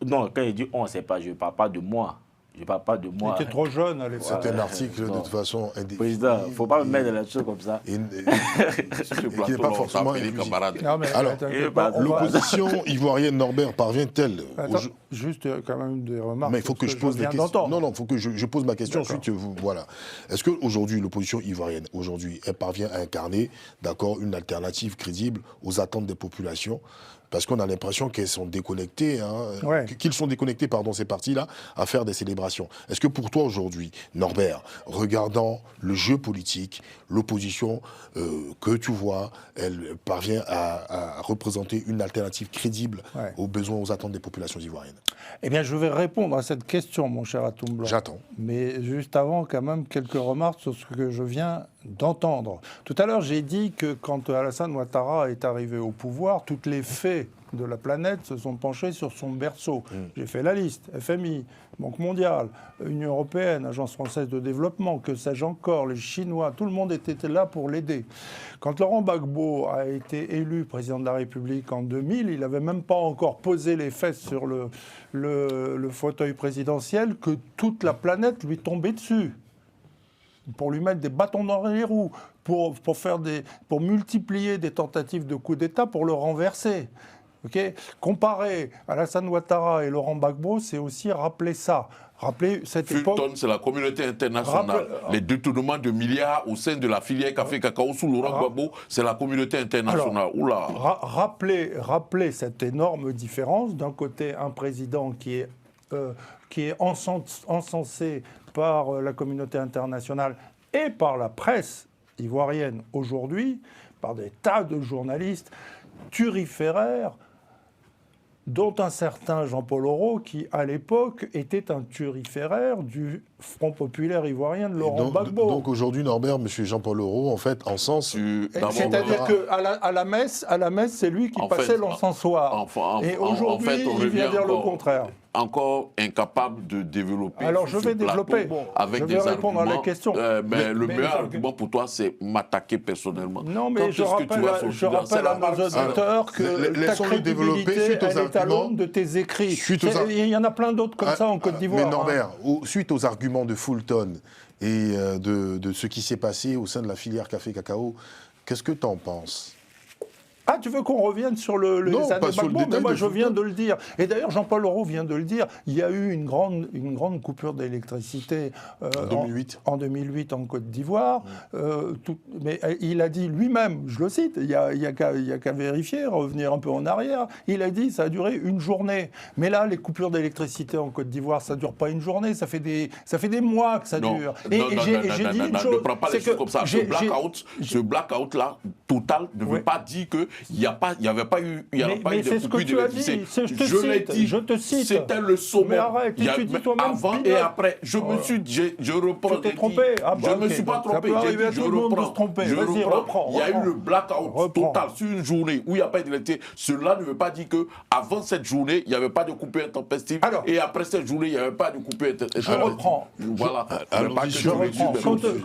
Speaker 4: Non, quand j'ai dit on, c'est pas, je ne parle pas de moi. Je ne parle pas de moi.
Speaker 2: Il était trop jeune à l'époque.
Speaker 3: C'est un article de toute façon indéfini.
Speaker 4: Président, il ne faut pas me mettre dans la chose comme ça.
Speaker 3: Et qui n'est pas forcément inclusif. Alors, l'opposition ivoirienne, Norbert, parvient-elle
Speaker 2: juste quand même des remarques.
Speaker 3: Mais il faut que je pose des questions. Non, il faut que je pose ma question. Ensuite, voilà. Est-ce qu'aujourd'hui, l'opposition ivoirienne, elle parvient à incarner, d'accord, une alternative crédible aux attentes des populations? Parce qu'on a l'impression qu'elles sont déconnectées, qu'ils sont déconnectés, ces partis-là, à faire des célébrations. Est-ce que pour toi aujourd'hui, Norbert, regardant le jeu politique, l'opposition que tu vois, elle parvient à représenter une alternative crédible aux besoins, aux attentes des populations ivoiriennes?
Speaker 2: Eh bien, je vais répondre à cette question, mon cher Atoum Blanc.
Speaker 3: J'attends.
Speaker 2: Mais juste avant, quand même, quelques remarques sur ce que je viens d'entendre. Tout à l'heure, j'ai dit que quand Alassane Ouattara est arrivé au pouvoir, toutes les fées de la planète se sont penchées sur son berceau. J'ai fait la liste, FMI, Banque mondiale, Union européenne, Agence française de développement, que sais-je encore, les Chinois, tout le monde était là pour l'aider. Quand Laurent Gbagbo a été élu président de la République en 2000, il n'avait même pas encore posé les fesses sur le fauteuil présidentiel que toute la planète lui tombait dessus, pour lui mettre des bâtons dans les roues, pour multiplier des tentatives de coup d'État pour le renverser. Comparer Alassane Ouattara et Laurent Gbagbo, c'est aussi rappeler ça. Rappeler cette époque.
Speaker 1: Fulton, c'est la communauté internationale. Les détournements de milliards au sein de la filière café cacao sous Laurent Gbagbo, c'est la communauté internationale.
Speaker 2: Alors, rappeler cette énorme différence. D'un côté, un président qui est encensé par la communauté internationale et par la presse ivoirienne aujourd'hui, par des tas de journalistes turiféraires, dont un certain Jean-Paul Aureau, qui, à l'époque, était un turiféraire du Front populaire ivoirien de Laurent Gbagbo.
Speaker 3: Donc aujourd'hui, Norbert, M. Jean-Paul Leroux, en fait, en sens...
Speaker 2: C'est-à-dire qu'à la messe, c'est lui qui passait l'encensoir. Et aujourd'hui, il vient dire le contraire.
Speaker 1: Encore incapable de développer.
Speaker 2: Alors je vais développer.
Speaker 1: Avec des
Speaker 2: répondre
Speaker 1: arguments.
Speaker 2: à la question.
Speaker 1: Mais le meilleur argument pour toi, c'est m'attaquer personnellement.
Speaker 2: Non, mais je rappelle à nos auditeurs que ta crédibilité, elle est à l'aune de tes écrits. Il y en a plein d'autres comme ça en Côte d'Ivoire.
Speaker 3: Mais Norbert, suite aux arguments de Fulton et de ce qui s'est passé au sein de la filière café-cacao, qu'est-ce que tu en penses ?
Speaker 2: Ah, tu veux qu'on revienne sur les années Gbagbo? Mais moi, je viens de le dire. Et d'ailleurs, Jean-Paul Leroux vient de le dire. Il y a eu une grande coupure d'électricité en 2008 en Côte d'Ivoire. Mais il a dit lui-même, je le cite, il n'y a qu'à vérifier, revenir un peu en arrière. Il a dit ça a duré une journée. Mais là, les coupures d'électricité en Côte d'Ivoire, ça ne dure pas une journée, ça fait des mois que ça dure.
Speaker 1: Et j'ai dit une chose. Ne prends pas les choses comme ça. Ce blackout-là, total, ne veut pas dire que il n'y avait pas eu de coupure d'électricité.
Speaker 2: Je te cite.
Speaker 1: C'était le sommet.
Speaker 2: Mais arrête, tu dis toi-même.
Speaker 1: Avant et après, je reprends.
Speaker 2: Tu t'es trompé.
Speaker 1: Je ne me suis pas trompé.
Speaker 2: Je reprends. Vas-y, reprends.
Speaker 1: Il y a eu le blackout total sur une journée où il n'y a pas d'électricité. Cela ne veut pas dire qu'avant cette journée, il n'y avait pas de coupure intempestive. Et après cette journée, il n'y avait pas de coupure intempestive.
Speaker 2: Je reprends.
Speaker 1: Voilà.
Speaker 2: Je reprends.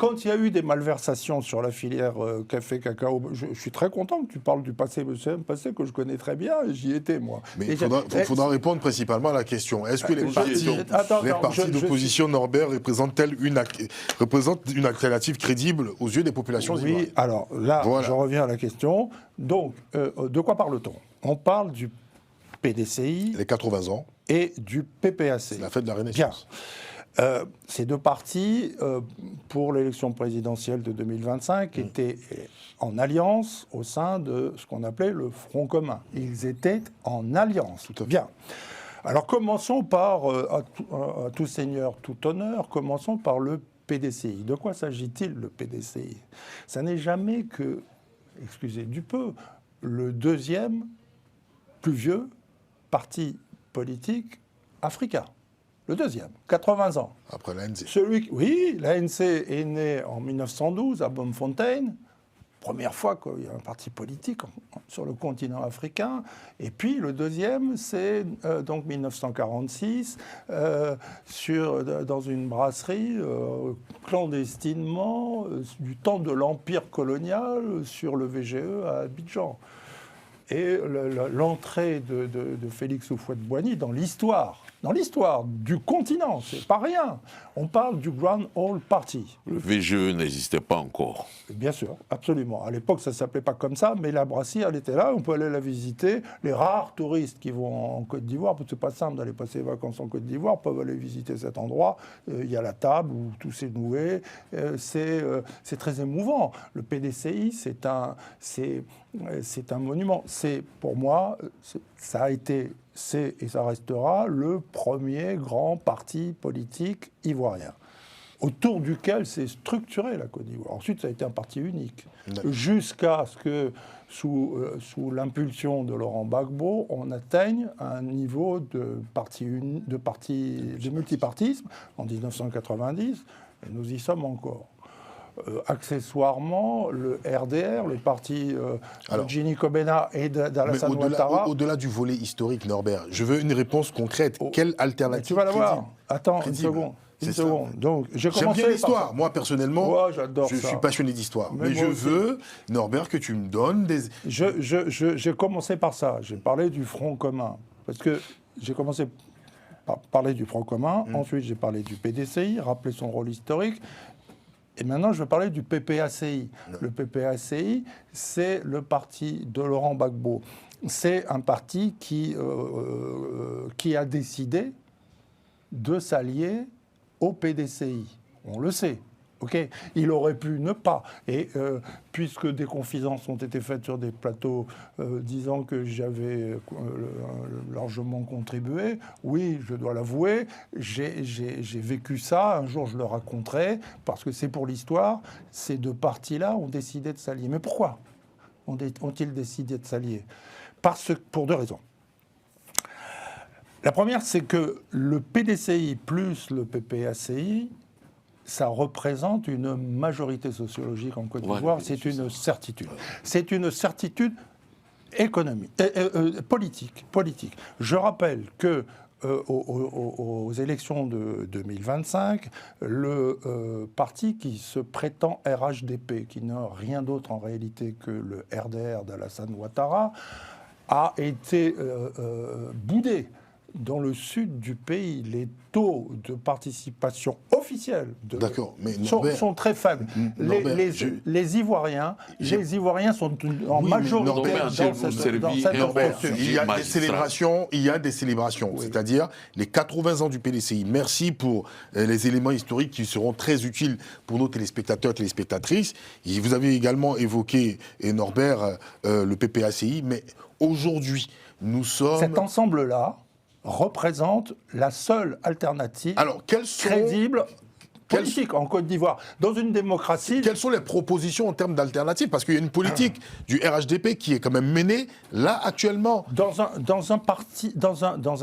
Speaker 2: Quand il y a eu des malversations sur la filière café-cacao, je suis très content que tu parles du passé, c'est un passé que je connais très bien, j'y étais moi.
Speaker 3: Mais il faudra répondre principalement à la question. Est-ce que les partis d'opposition, Norbert, représentent une alternative crédible aux yeux des populations ivoiriennes?
Speaker 2: Oui, alors là, je reviens à la question. Donc, de quoi parle-t-on? On parle du PDCI.
Speaker 3: Les 80 ans.
Speaker 2: Et du PPAC.
Speaker 3: C'est la fête de la Renaissance.
Speaker 2: Bien. Ces deux partis, pour l'élection présidentielle de 2025, étaient en alliance au sein de ce qu'on appelait le Front commun. Ils étaient en alliance.
Speaker 3: Tout à fait.
Speaker 2: Bien. Alors commençons par, à tout seigneur, tout honneur, commençons par le PDCI. De quoi s'agit-il, le PDCI? Ça n'est jamais que, excusez du peu, le deuxième plus vieux parti politique africain. Le deuxième, 80 ans.
Speaker 3: Après l'ANC.
Speaker 2: Oui, l'ANC est né en 1912 à Bloemfontein. Première fois qu'il y a un parti politique sur le continent africain. Et puis le deuxième, c'est donc 1946, dans une brasserie, clandestinement, du temps de l'Empire colonial, sur le VGE à Abidjan. Et l'entrée de Félix Houphouët-Boigny dans l'histoire du continent, c'est pas rien. On parle du Grand Hall Party.
Speaker 1: Le VGE n'existait pas encore.
Speaker 2: Bien sûr, absolument. À l'époque, ça ne s'appelait pas comme ça, mais la brasserie, elle était là, on peut aller la visiter. Les rares touristes qui vont en Côte d'Ivoire, parce que c'est pas simple d'aller passer les vacances en Côte d'Ivoire, peuvent aller visiter cet endroit. Il y a la table où tout s'est noué. C'est très émouvant. Le PDCI, c'est un monument. C'est, pour moi, ça a été, c'est et ça restera le premier grand parti politique ivoirien, autour duquel s'est structurée la Côte d'Ivoire. Ensuite, ça a été un parti unique, jusqu'à ce que, sous l'impulsion de Laurent Gbagbo, on atteigne un niveau de multipartisme en 1990, et nous y sommes encore. Accessoirement, le RDR, le parti de Ginny Kobena et d'Alassane Ouattara...
Speaker 3: Au-delà du volet historique, Norbert, je veux une réponse concrète. Quelle alternative
Speaker 2: tu vas l'avoir. Attends, une seconde. Donc,
Speaker 3: j'aime bien l'histoire. Moi, personnellement, je suis passionné d'histoire. Mais je veux, Norbert, que tu me donnes des...
Speaker 2: J'ai commencé par ça. J'ai parlé du Front commun. Parce que j'ai commencé par parler du Front commun. Ensuite, j'ai parlé du PDCI, rappeler son rôle historique. Et maintenant, je vais parler du PPACI. Le PPACI, c'est le parti de Laurent Gbagbo. C'est un parti qui a décidé de s'allier au PDCI. On le sait. Okay, il aurait pu ne pas. Et puisque des confidences ont été faites sur des plateaux disant que j'avais largement contribué, oui, je dois l'avouer, j'ai vécu ça. Un jour, je le raconterai, parce que c'est pour l'histoire. Ces deux partis-là ont décidé de s'allier. Mais pourquoi ont-ils décidé de s'allier? Pour deux raisons. La première, c'est que le PDCI plus le PPACI, ça représente une majorité sociologique en Côte d'Ivoire, c'est une certitude. C'est une certitude économique, politique. Je rappelle que aux élections de 2025, le parti qui se prétend RHDP, qui n'a rien d'autre en réalité que le RDR d'Alassane Ouattara, a été boudé. Dans le sud du pays, les taux de participation officielle sont très faibles. Les Ivoiriens sont en majorité dans cette structure.
Speaker 3: Il y a des célébrations,
Speaker 2: Oui.
Speaker 3: c'est-à-dire les 80 ans du PDCI. Merci pour les éléments historiques qui seront très utiles pour nos téléspectateurs et téléspectatrices. Et vous avez également évoqué, Norbert, le PPACI, mais aujourd'hui, nous sommes...
Speaker 2: Cet ensemble-là représente la seule alternative crédible politique en Côte d'Ivoire. Dans une démocratie...
Speaker 3: Quelles sont les propositions en termes d'alternatives? Parce qu'il y a une politique du RHDP qui est quand même menée là actuellement.
Speaker 2: Dans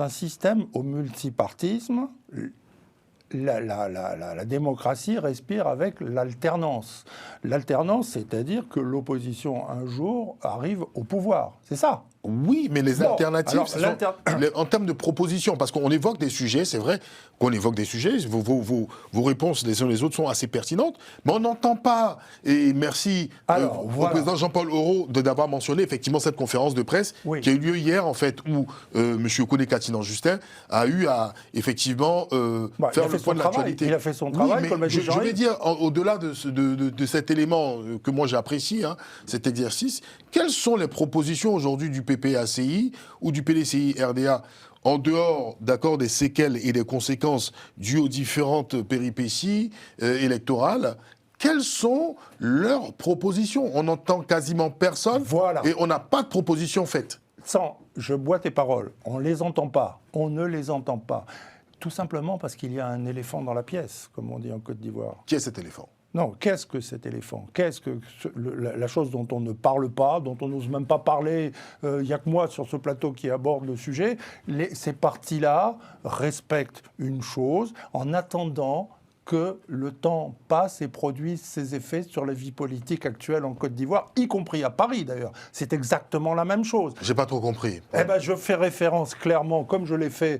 Speaker 2: un système au multipartisme, la démocratie respire avec l'alternance. L'alternance, c'est-à-dire que l'opposition un jour arrive au pouvoir. C'est ça.
Speaker 3: Oui, mais les alternatives, en termes de propositions, parce qu'on évoque des sujets, c'est vrai qu'on évoque des sujets, vos réponses les uns les autres sont assez pertinentes, mais on n'entend pas, et merci au président Jean-Paul Aureau d'avoir mentionné effectivement cette conférence de presse qui a eu lieu hier, en fait, où M. Okone-Katinan Justin a eu à, effectivement, faire le point de l'actualité.
Speaker 2: Il a fait son travail,
Speaker 3: oui,
Speaker 2: comme
Speaker 3: mais je vais dire, au-delà de cet élément que moi j'apprécie, cet exercice, quelles sont les propositions aujourd'hui du PPACI ou du PDCI-RDA en dehors, d'accord, des séquelles et des conséquences dues aux différentes péripéties électorales? Quelles sont leurs propositions? On n'entend quasiment personne et on n'a pas de proposition faite.
Speaker 2: Je bois tes paroles, on ne les entend pas, on ne les entend pas. Tout simplement parce qu'il y a un éléphant dans la pièce, comme on dit en Côte d'Ivoire.
Speaker 3: Qui est cet éléphant?
Speaker 2: Non, qu'est-ce que cet éléphant? Qu'est-ce que la chose dont on ne parle pas, dont on n'ose même pas parler? Il n'y a que moi sur ce plateau qui aborde le sujet. Ces partis-là respectent une chose en attendant que le temps passe et produise ses effets sur la vie politique actuelle en Côte d'Ivoire, y compris à Paris d'ailleurs. C'est exactement la même chose.
Speaker 3: J'ai pas trop compris.
Speaker 2: Eh ben, je fais référence clairement, comme je l'ai fait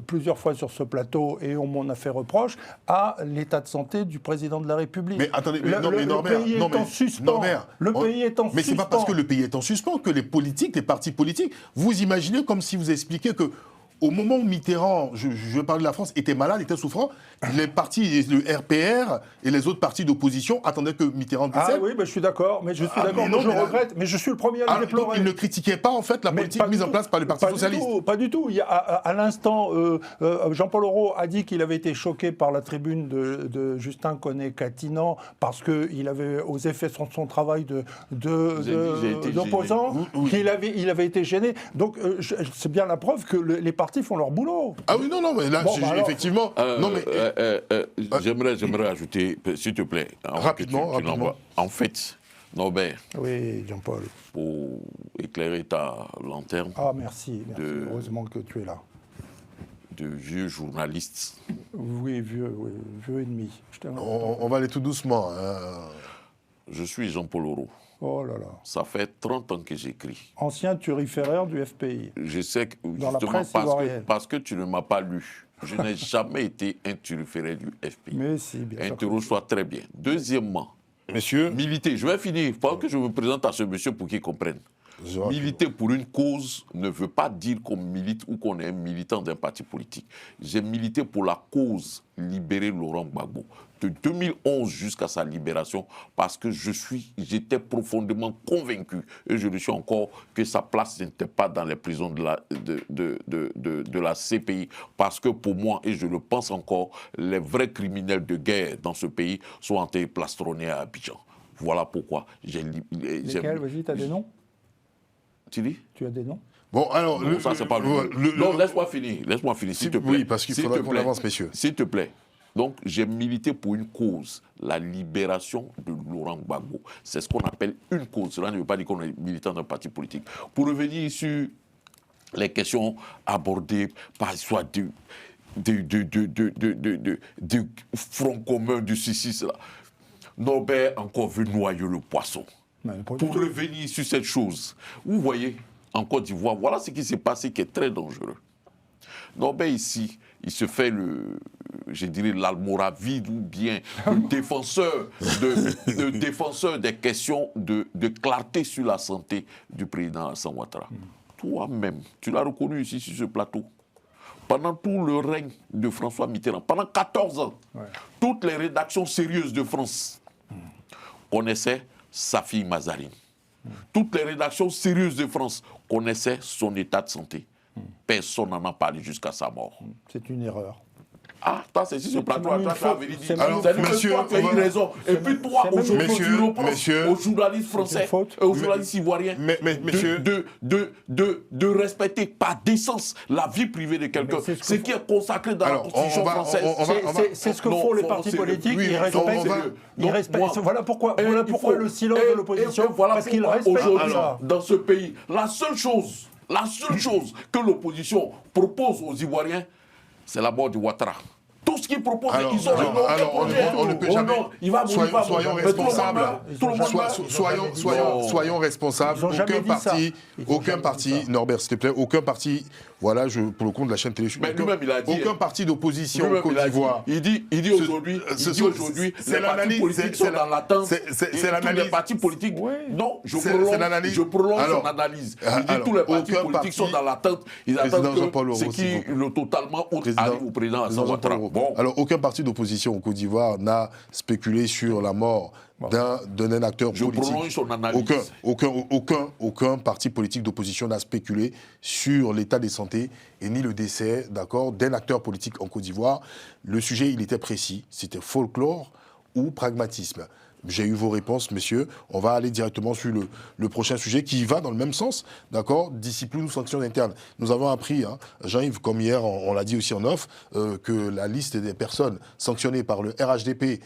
Speaker 2: plusieurs fois sur ce plateau et on m'en a fait reproche, à l'état de santé du président de la République.
Speaker 3: Mais attendez,
Speaker 2: le pays est en suspens. Pays est en suspens.
Speaker 3: Mais c'est pas parce que le pays est en suspens que les partis politiques, vous imaginez comme si vous expliquiez que au moment où Mitterrand, je parle de la France, était malade, était souffrant, les partis, le RPR et les autres partis d'opposition attendaient que Mitterrand décède.
Speaker 2: Ah oui, je suis d'accord, mais je regrette, mais je suis le premier à le déplorer.
Speaker 3: Donc il ne critiquait pas en fait la politique mise en place par le Parti socialiste.
Speaker 2: Pas du tout. Il y a, à l'instant, Jean-Paul Aureau a dit qu'il avait été choqué par la tribune de Justin Koné-Katinan parce qu'il avait osé faire son travail d'opposant, qu'il avait été gêné. Donc c'est bien la preuve que les partis font leur boulot.
Speaker 3: Ah oui, non, mais là, effectivement...
Speaker 1: J'aimerais ajouter, s'il te plaît.
Speaker 3: Rapidement.
Speaker 1: En fait, Norbert.
Speaker 2: Oui, Jean-Paul.
Speaker 1: Pour éclairer ta lanterne.
Speaker 2: Ah, merci. Heureusement que tu es là.
Speaker 1: De vieux journalistes.
Speaker 2: Oui, vieux ennemi.
Speaker 3: On va aller tout doucement.
Speaker 1: Je suis Jean-Paul Aureau.
Speaker 2: Oh là là.
Speaker 1: Ça fait 30 ans que j'écris.
Speaker 2: Ancien turiféraire du FPI.
Speaker 1: Je sais que,
Speaker 2: dans la presse ivoirienne.
Speaker 1: Parce que tu ne m'as pas lu. Je n'ai jamais été un turiféraire du FPI.
Speaker 2: Mais si, bien sûr.
Speaker 1: Interroge-toi très bien. Deuxièmement,
Speaker 3: monsieur,
Speaker 1: militer. Je vais finir. Il faut que je me présente à ce monsieur pour qu'il comprenne. Militer pour une cause ne veut pas dire qu'on milite ou qu'on est un militant d'un parti politique. J'ai milité pour la cause libérer Laurent Gbagbo de 2011 jusqu'à sa libération parce que j'étais profondément convaincu et je le suis encore que sa place n'était pas dans les prisons de la CPI parce que pour moi, et je le pense encore, les vrais criminels de guerre dans ce pays sont entrés plastronnés à Abidjan. Voilà pourquoi
Speaker 2: Lesquels? Vas-y, tu as des noms? Tu as des noms?
Speaker 3: Bon, alors...
Speaker 1: Non, ça, c'est pas non, laisse-moi finir, s'il te plaît.
Speaker 3: Oui, parce qu'il faudra qu'on avance, messieurs.
Speaker 1: S'il te plaît. Donc, j'ai milité pour une cause, la libération de Laurent Gbagbo. C'est ce qu'on appelle une cause. Cela ne veut pas dire qu'on est militant d'un parti politique. Pour revenir sur les questions abordées par soit du front commun du ceci, là. Norbert encore veut noyer le poisson. Pour revenir sur cette chose, vous voyez, en Côte d'Ivoire, voilà ce qui s'est passé qui est très dangereux. Norbert ici, il se fait je dirais, l'almoravide ou bien le défenseur des questions de clarté sur la santé du président Alassane Ouattara. Toi-même, tu l'as reconnu ici sur ce plateau. Pendant tout le règne de François Mitterrand, pendant 14 ans, toutes les rédactions sérieuses de France connaissaient sa fille Mazarine. Toutes les rédactions sérieuses de France connaissaient son état de santé. Personne n'en a parlé jusqu'à sa mort.
Speaker 2: C'est une erreur.
Speaker 1: Ah, c'est si ce plateau à toi, tu as véridique.
Speaker 3: Alors, monsieur,
Speaker 1: toi, tu as eu raison. Et puis toi, aujourd'hui, tu reproches aux journalistes français, aux journalistes ivoiriens, de respecter par décence la vie privée de quelqu'un. Ce qui est consacré dans la Constitution française.
Speaker 2: C'est ce que font les partis politiques. Ils respectent. Voilà pourquoi le silence de l'opposition. Parce qu'ils respectent ça.
Speaker 1: Dans ce pays, la seule chose que l'opposition propose aux Ivoiriens, c'est la mort de Ouattara. Tout ce qu'ils proposent, ils sont
Speaker 3: on ne peut jamais. Soyons responsables. Soyons responsables. Aucun parti, Norbert, s'il te plaît, aucun parti. Voilà, pour le compte de la chaîne télé. Aucun parti d'opposition en Côte d'Ivoire.
Speaker 1: Il dit aujourd'hui, les partis politiques sont dans l'attente. C'est l'analyse. Les partis politiques. Non, je prolonge son analyse. Il dit tous les partis politiques sont dans l'attente. Ils attendent que ce qui le totalement arrive au président Alassane Ouattara.
Speaker 3: Alors, aucun parti d'opposition au Côte d'Ivoire n'a spéculé sur la mort d'un acteur politique.
Speaker 1: Son analyse.
Speaker 3: Aucun parti politique d'opposition n'a spéculé sur l'état de santé et ni le décès, d'un acteur politique en Côte d'Ivoire. Le sujet, il était précis. C'était folklore ou pragmatisme. J'ai eu vos réponses, messieurs. On va aller directement sur le prochain sujet qui va dans le même sens, discipline ou sanctions internes. Nous avons appris, Jean-Yves, comme hier, on l'a dit aussi en off, que la liste des personnes sanctionnées par le RHDP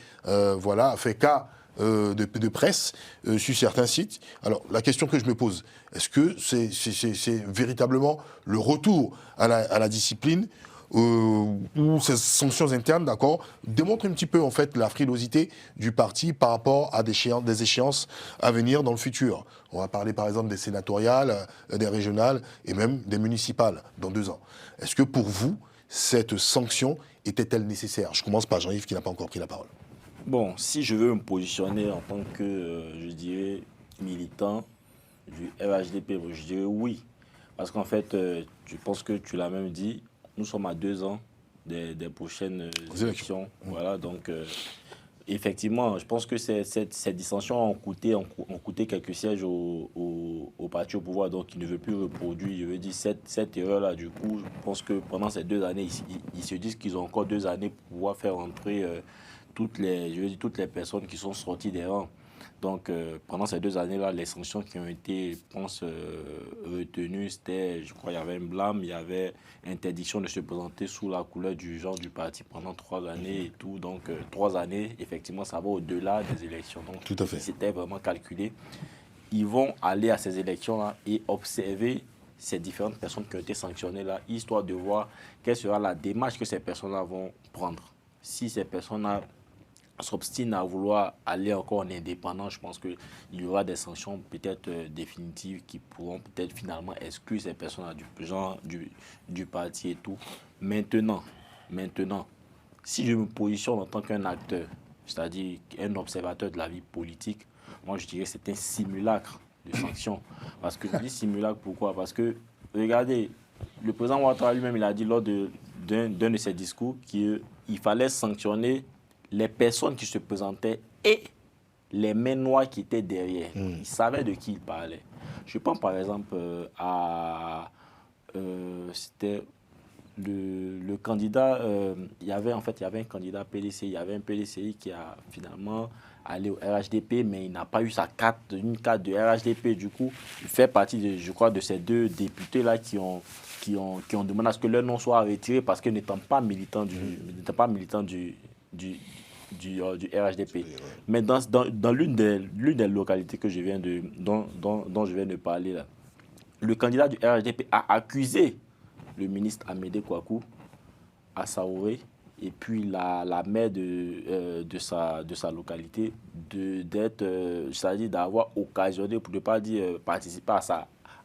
Speaker 3: fait cas de presse sur certains sites. Alors, la question que je me pose, est-ce que c'est véritablement le retour à la discipline où ces sanctions internes, démontrent un petit peu en fait la frilosité du parti par rapport à des échéances à venir dans le futur. On va parler par exemple des sénatoriales, des régionales et même des municipales dans 2 ans. Est-ce que pour vous, cette sanction était-elle nécessaire? Je commence par Jean-Yves qui n'a pas encore pris la parole.
Speaker 4: Bon, si je veux me positionner en tant que, je dirais, militant du RHDP, je dirais oui. Parce qu'en fait, je pense que tu l'as même dit, nous sommes à 2 ans des prochaines élections. Voilà, donc effectivement, je pense que ces dissensions ont coûté quelques sièges au parti au pouvoir, donc il ne veut plus reproduire. Je veux dire, cette erreur-là, du coup, je pense que pendant ces 2 années, ils se disent qu'ils ont encore 2 années pour pouvoir faire entrer toutes les personnes qui sont sorties des rangs. Donc, pendant ces 2 années-là, les sanctions qui ont été, je pense, retenues, c'était, je crois, il y avait un blâme, il y avait interdiction de se présenter sous la couleur du genre du parti pendant 3 années et tout. Donc, 3 années, effectivement, ça va au-delà des élections. Donc,
Speaker 3: tout à fait.
Speaker 4: C'était vraiment calculé. Ils vont aller à ces élections-là et observer ces différentes personnes qui ont été sanctionnées-là, histoire de voir quelle sera la démarche que ces personnes-là vont prendre. Si ces personnes-là s'obstinent à vouloir aller encore en indépendant, je pense qu'il y aura des sanctions peut-être définitives qui pourront peut-être finalement exclure ces personnes du parti et tout. Maintenant, si je me positionne en tant qu'un acteur, c'est-à-dire un observateur de la vie politique, moi je dirais que c'est un simulacre de sanctions. Parce que je dis simulacre, pourquoi? Parce que, regardez, le président Ouattara lui-même, il a dit lors d'un de ses discours qu'il fallait sanctionner les personnes qui se présentaient et les mains noires qui étaient derrière. Il savait de qui il parlait. Je pense par exemple à... c'était le candidat... il y avait un candidat PDCI. Il y avait un PDCI qui a finalement allé au RHDP, mais il n'a pas eu une carte de RHDP. Du coup, il fait partie, je crois, de ces 2 députés-là qui ont demandé à ce que leur nom soit retiré parce qu'ils n'étaient pas militants du RHDP. Mais dans l'une des localités que dont je viens de parler là, le candidat du RHDP a accusé le ministre Amédée Kouakou à Saoré et puis la maire de sa localité d'être, c'est-à-dire d'avoir occasionné, pour ne pas dire participer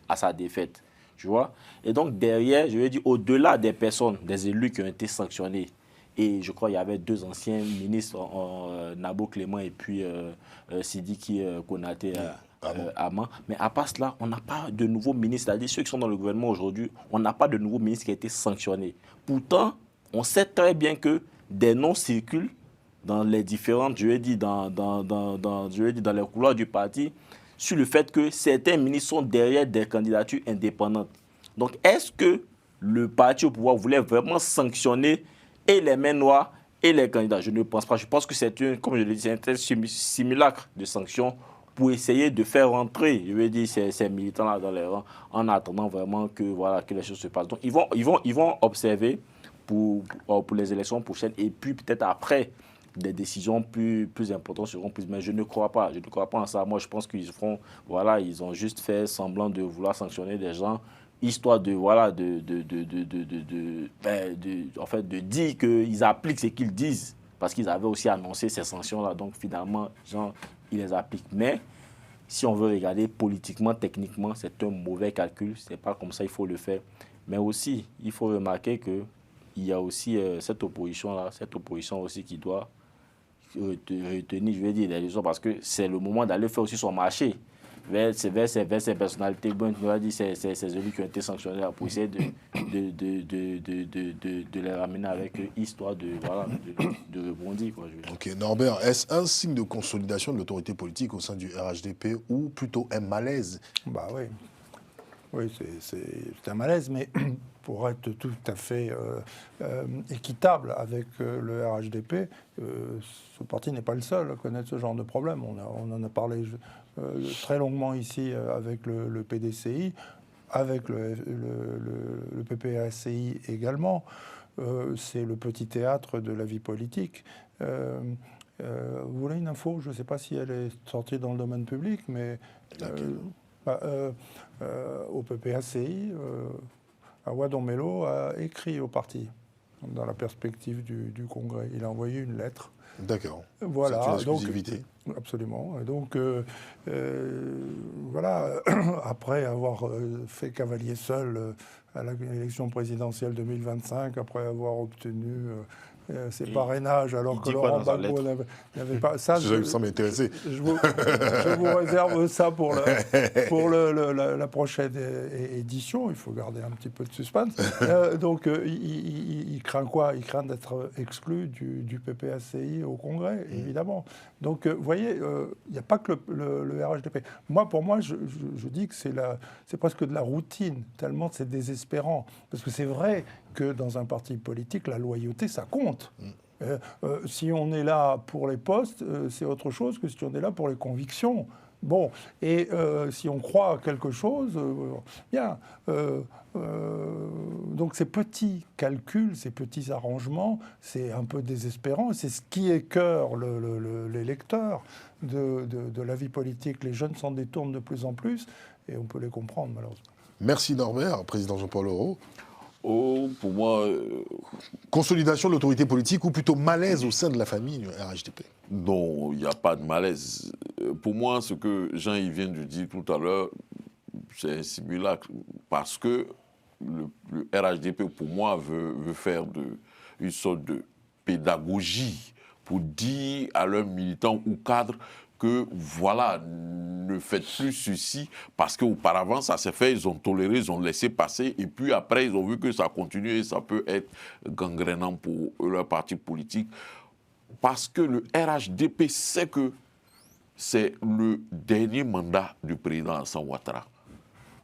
Speaker 4: à sa défaite. Tu vois? Et donc derrière, je veux dire, au-delà des personnes, des élus qui ont été sanctionnés, et je crois qu'il y avait 2 anciens ministres, Nabo Clément et puis Sidiki Konaté Aman. Mais à part cela, on n'a pas de nouveaux ministres. C'est-à-dire ceux qui sont dans le gouvernement aujourd'hui, on n'a pas de nouveaux ministres qui ont été sanctionnés. Pourtant, on sait très bien que des noms circulent dans les différentes, je veux dire, dans les couloirs du parti, sur le fait que certains ministres sont derrière des candidatures indépendantes. Donc, est-ce que le parti au pouvoir voulait vraiment sanctionner et les mains noires et les candidats? Je ne pense pas. Je pense que c'est comme je l'ai dit, c'est un simulacre de sanctions pour essayer de faire rentrer, je veux dire, ces militants-là dans les rangs en attendant vraiment que, voilà, que les choses se passent. Donc, ils vont observer pour les élections prochaines et puis peut-être après, des décisions plus importantes seront prises. Mais je ne crois pas en ça. Moi, je pense qu'ils feront, voilà, ils ont juste fait semblant de vouloir sanctionner des gens, histoire de, voilà, de dire qu'ils appliquent ce qu'ils disent. Parce qu'ils avaient aussi annoncé ces sanctions-là. Donc, finalement, genre, ils les appliquent. Mais, si on veut regarder politiquement, techniquement, c'est un mauvais calcul. Ce n'est pas comme ça qu'il faut le faire. Mais aussi, il faut remarquer qu'il y a aussi cette opposition-là, aussi qui doit retenir, je veux dire, les leçons, parce que c'est le moment d'aller faire aussi son marché vers ces personnalités, ces élus qui ont été sanctionnés là, pour essayer de les ramener avec eux, histoire de rebondir. Quoi,
Speaker 3: Ok, Norbert, est-ce un signe de consolidation de l'autorité politique au sein du RHDP ou plutôt un malaise?
Speaker 2: Bah oui. Oui, c'est un malaise, mais pour être tout à fait équitable avec le RHDP, ce parti n'est pas le seul à connaître ce genre de problème. On en a parlé très longuement ici avec le PDCI, avec le PPACI également. C'est le petit théâtre de la vie politique. Vous voulez une info? Je ne sais pas si elle est sortie dans le domaine public, mais... au PPACI, Awadon Melo a écrit au parti dans la perspective du Congrès. Il a envoyé une lettre.
Speaker 3: D'accord.
Speaker 2: Voilà.
Speaker 3: C'est une exclusivité.
Speaker 2: Donc, absolument. Et donc, voilà, après avoir fait cavalier seul à l'élection présidentielle 2025, après avoir obtenu ses parrainages, alors que Laurent Gbagbo n'avait pas... Ça
Speaker 3: m'intéresser.
Speaker 2: Je vous réserve ça pour la prochaine édition. Il faut garder un petit peu de suspense. Donc, il craint quoi? Il craint d'être exclu du PPACI au Congrès, évidemment. Donc, vous voyez, il n'y a pas que le RHDP. Pour moi, je dis que c'est presque de la routine, tellement c'est désespérant. Parce que c'est vrai que dans un parti politique, la loyauté, ça compte. Si on est là pour les postes, c'est autre chose que si on est là pour les convictions. Bon, et si on croit à quelque chose, bien. Donc ces petits calculs, ces petits arrangements, c'est un peu désespérant. C'est ce qui écœure les lecteurs de la vie politique. Les jeunes s'en détournent de plus en plus, et on peut les comprendre, malheureusement.
Speaker 3: Merci Norbert, président Jean-Paul Aureau.
Speaker 1: Oh, pour moi...
Speaker 3: Consolidation de l'autorité politique ou plutôt malaise au sein de la famille du RHDP?
Speaker 1: Non, il n'y a pas de malaise. Pour moi, ce que Jean vient de dire tout à l'heure, c'est un simulacre. Parce que le RHDP, pour moi, veut faire une sorte de pédagogie pour dire à leurs militants ou cadres que voilà, ne faites plus ceci, parce qu'auparavant ça s'est fait, ils ont toléré, ils ont laissé passer, et puis après ils ont vu que ça continue et ça peut être gangrénant pour leur parti politique. Parce que le RHDP sait que c'est le dernier mandat du président Alassane Ouattara.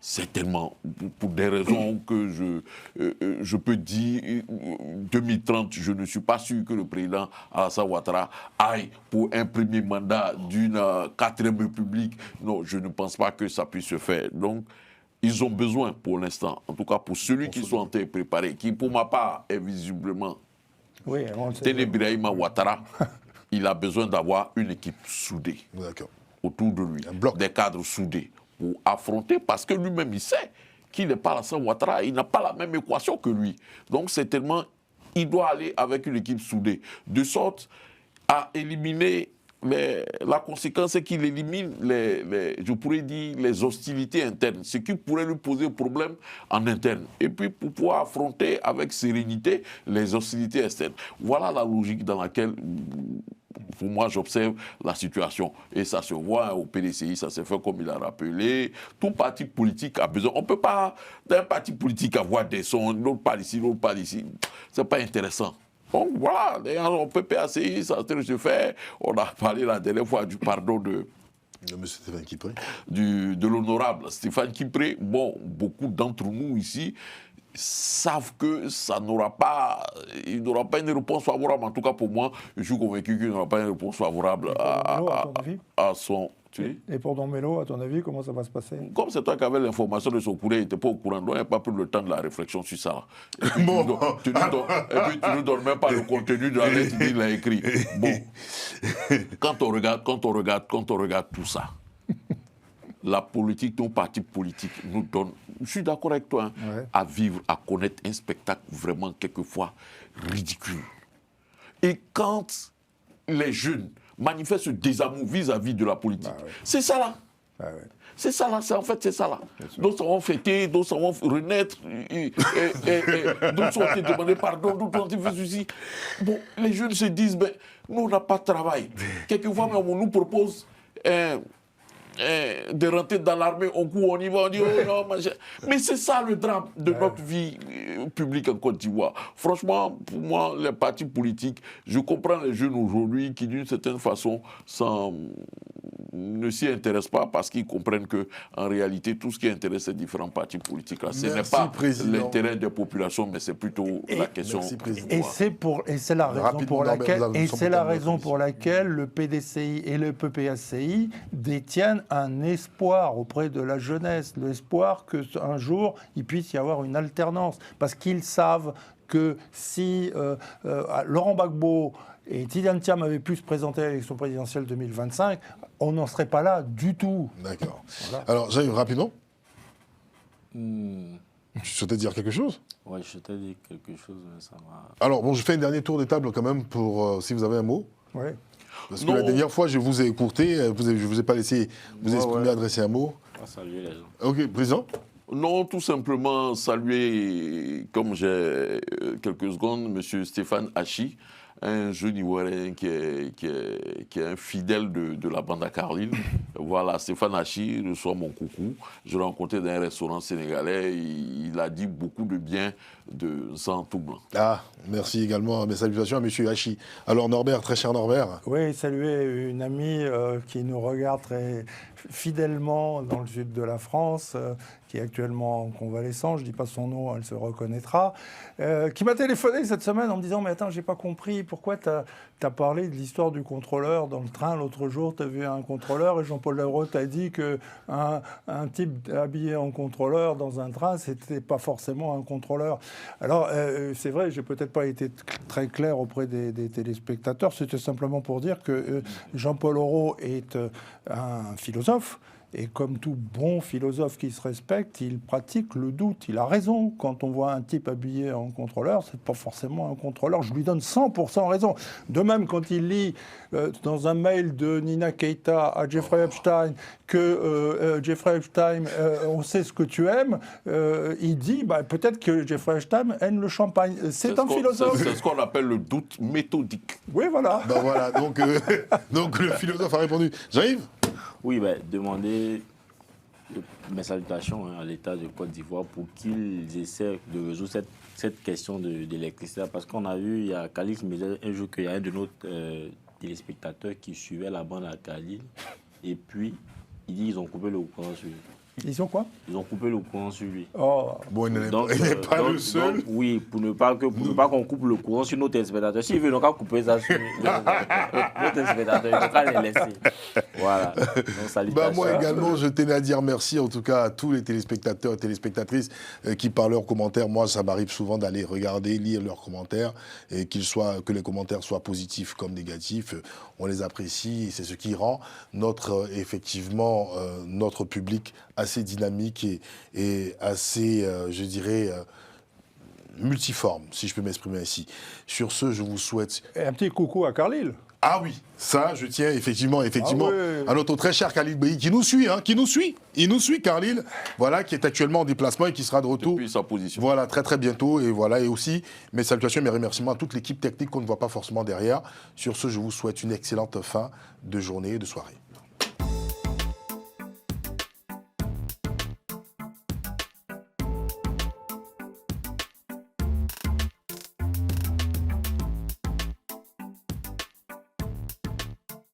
Speaker 1: Certainement, pour des raisons que je peux dire, 2030, je ne suis pas sûr que le président Alassane Ouattara aille pour un premier mandat d'une 4e République. Non, je ne pense pas que ça puisse se faire. Donc, ils ont besoin pour l'instant, en tout cas pour celui qui sont en train de préparer, qui pour ma part est visiblement Ténébrahima Ouattara, il a besoin d'avoir une équipe soudée autour de lui, des cadres soudés. pour affronter, parce que lui-même, il sait qu'il n'est pas Alassane Ouattara, il n'a pas la même équation que lui. Donc, certainement, il doit aller avec une équipe soudée, de sorte à éliminer la conséquence, c'est qu'il élimine je pourrais dire, les hostilités internes, ce qui pourrait lui poser problème en interne. Et puis pour pouvoir affronter avec sérénité les hostilités externes. Voilà la logique dans laquelle, pour moi, j'observe la situation. Et ça se voit au PDCI, ça se fait comme il a rappelé. Tout parti politique a besoin. On ne peut pas, d'un parti politique, avoir des sons, l'autre parle ici, l'autre parle ici. Ce n'est pas intéressant. Donc voilà, on peut PACI, ça se fait. On a parlé la dernière fois du pardon de
Speaker 3: M. Stéphane Kipré.
Speaker 1: De l'honorable Stéphane Kipré. Bon, beaucoup d'entre nous ici savent que ça n'aura pas, il n'aura pas une réponse favorable. En tout cas, pour moi, je suis convaincu qu'il n'aura pas une réponse favorable à son...
Speaker 2: Et pour Don Melo, à ton avis, comment ça va se passer?
Speaker 1: Comme c'est toi qui avais l'information de son courrier, il n'était pas au courant, donc il n'a pas pris le temps de la réflexion sur ça. Et puis, tu ne nous donnes même pas le contenu de la lettre qu'il a écrit. Bon, quand on regarde tout ça, la politique, nos partis politiques nous donnent, je suis d'accord avec toi, à vivre, à connaître un spectacle vraiment quelquefois ridicule. Et quand les jeunes manifestent ce désamour vis-à-vis de la politique, c'est ça là. C'est ça là, en fait c'est ça là. D'autres vont fêter, d'autres vont renaître, d'autres vont te demander pardon, d'autres vont te faire ceci. Bon, les jeunes se disent, ben, nous on n'a pas de travail. Quelquefois même on nous propose de rentrer dans l'armée, on court, on y va, on dit oh non, mais c'est ça le drame de notre vie publique en Côte d'Ivoire. Franchement, pour moi, les partis politiques, je comprends les jeunes aujourd'hui qui d'une certaine façon ne s'y intéressent pas parce qu'ils comprennent qu'en réalité, tout ce qui intéresse ces différents partis politiques, là, ce n'est pas l'intérêt des populations, mais c'est plutôt la question.
Speaker 2: Et c'est la raison pour laquelle le PDCI et le PPACI détiennent un espoir auprès de la jeunesse, l'espoir qu'un jour, il puisse y avoir une alternance. Parce qu'ils savent que si Laurent Gbagbo et Tidiane Thiam avaient pu se présenter à l'élection présidentielle 2025, on n'en serait pas là du tout.
Speaker 3: D'accord. Voilà. Alors, j'arrive rapidement. Tu souhaitais dire quelque chose?
Speaker 4: Oui, je souhaitais dire quelque chose, mais ça m'a...
Speaker 3: Alors, bon, je fais un dernier tour de table quand même pour, si vous avez un mot.
Speaker 2: Oui.
Speaker 3: Parce que la dernière fois, je vous ai écouté, je ne vous ai pas laissé vous exprimer, adresser un mot.
Speaker 4: On va saluer les gens.
Speaker 3: Ok, président.
Speaker 1: Non, tout simplement saluer, comme j'ai quelques secondes, M. Stéphane Hachi, un jeune Ivoirien qui est un fidèle de la bande à Caroline. Voilà, Stéphane Hachi reçoit mon coucou. Je l'ai rencontré dans un restaurant sénégalais. Il a dit beaucoup de bien de Jean Toublan.
Speaker 3: Ah, merci également. Mes salutations à M. Hachi. Alors Norbert, très cher Norbert.
Speaker 2: Oui, saluer une amie qui nous regarde très fidèlement dans le sud de la France, qui est actuellement en convalescence, je ne dis pas son nom, elle se reconnaîtra, qui m'a téléphoné cette semaine en me disant « Mais attends, j'ai pas compris, pourquoi tu as parlé de l'histoire du contrôleur dans le train l'autre jour, tu as vu un contrôleur et Jean-Paul Leroy t'a dit qu'un type habillé en contrôleur dans un train, c'était pas forcément un contrôleur. » Alors, c'est vrai, j'ai peut-être pas été très clair auprès des téléspectateurs, c'était simplement pour dire que Jean-Paul Leroy est un philosophe. Et comme tout bon philosophe qui se respecte, il pratique le doute. Il a raison. Quand on voit un type habillé en contrôleur, c'est pas forcément un contrôleur. Je lui donne 100% raison. De même, quand il lit dans un mail de Nina Keita à Jeffrey Epstein que Jeffrey Epstein, on sait ce que tu aimes, il dit peut-être que Jeffrey Epstein aime le champagne. C'est un philosophe.
Speaker 1: C'est ce qu'on appelle le doute méthodique.
Speaker 2: Oui, voilà.
Speaker 3: Ben voilà, donc le philosophe a répondu. J'arrive.
Speaker 4: Oui, demander mes salutations à l'État de Côte d'Ivoire pour qu'ils essaient de résoudre cette question de l'électricité. Parce qu'on a vu, il y a Khalil qui me disait un jour qu'il y a un de nos téléspectateurs qui suivait la bande à Khalil. Et puis, il dit qu'ils ont coupé le courant sur lui.
Speaker 2: Ils ont quoi?
Speaker 4: Ils ont coupé le courant sur lui.
Speaker 2: Oh.
Speaker 3: Bon, il n'est pas le seul.
Speaker 4: Donc, oui, pour ne pas qu'on coupe le courant sur nos téléspectateurs. S'ils veulent, on va couper ça sur nos téléspectateurs. Ils ne vont pas les laisser. Voilà. Donc,
Speaker 3: moi également, je tenais à dire merci en tout cas à tous les téléspectateurs et téléspectatrices qui par leurs commentaires, moi ça m'arrive souvent d'aller regarder, lire leurs commentaires et que les commentaires soient positifs comme négatifs. on les apprécie et c'est ce qui rend effectivement, notre public assez dynamique et assez, je dirais, multiforme, si je peux m'exprimer ainsi. Sur ce, je vous souhaite...
Speaker 2: Et un petit coucou à Carlyle.
Speaker 3: Ah oui, ça, je tiens effectivement,
Speaker 2: Ah ouais.
Speaker 3: à notre très cher Khalil Bey, qui nous suit, Il nous suit, Khalil, voilà, qui est actuellement en déplacement et qui sera de retour.
Speaker 1: Depuis sa position.
Speaker 3: Voilà, très très bientôt. Et voilà, et aussi, mes salutations et mes remerciements à toute l'équipe technique qu'on ne voit pas forcément derrière. Sur ce, je vous souhaite une excellente fin de journée et de soirée.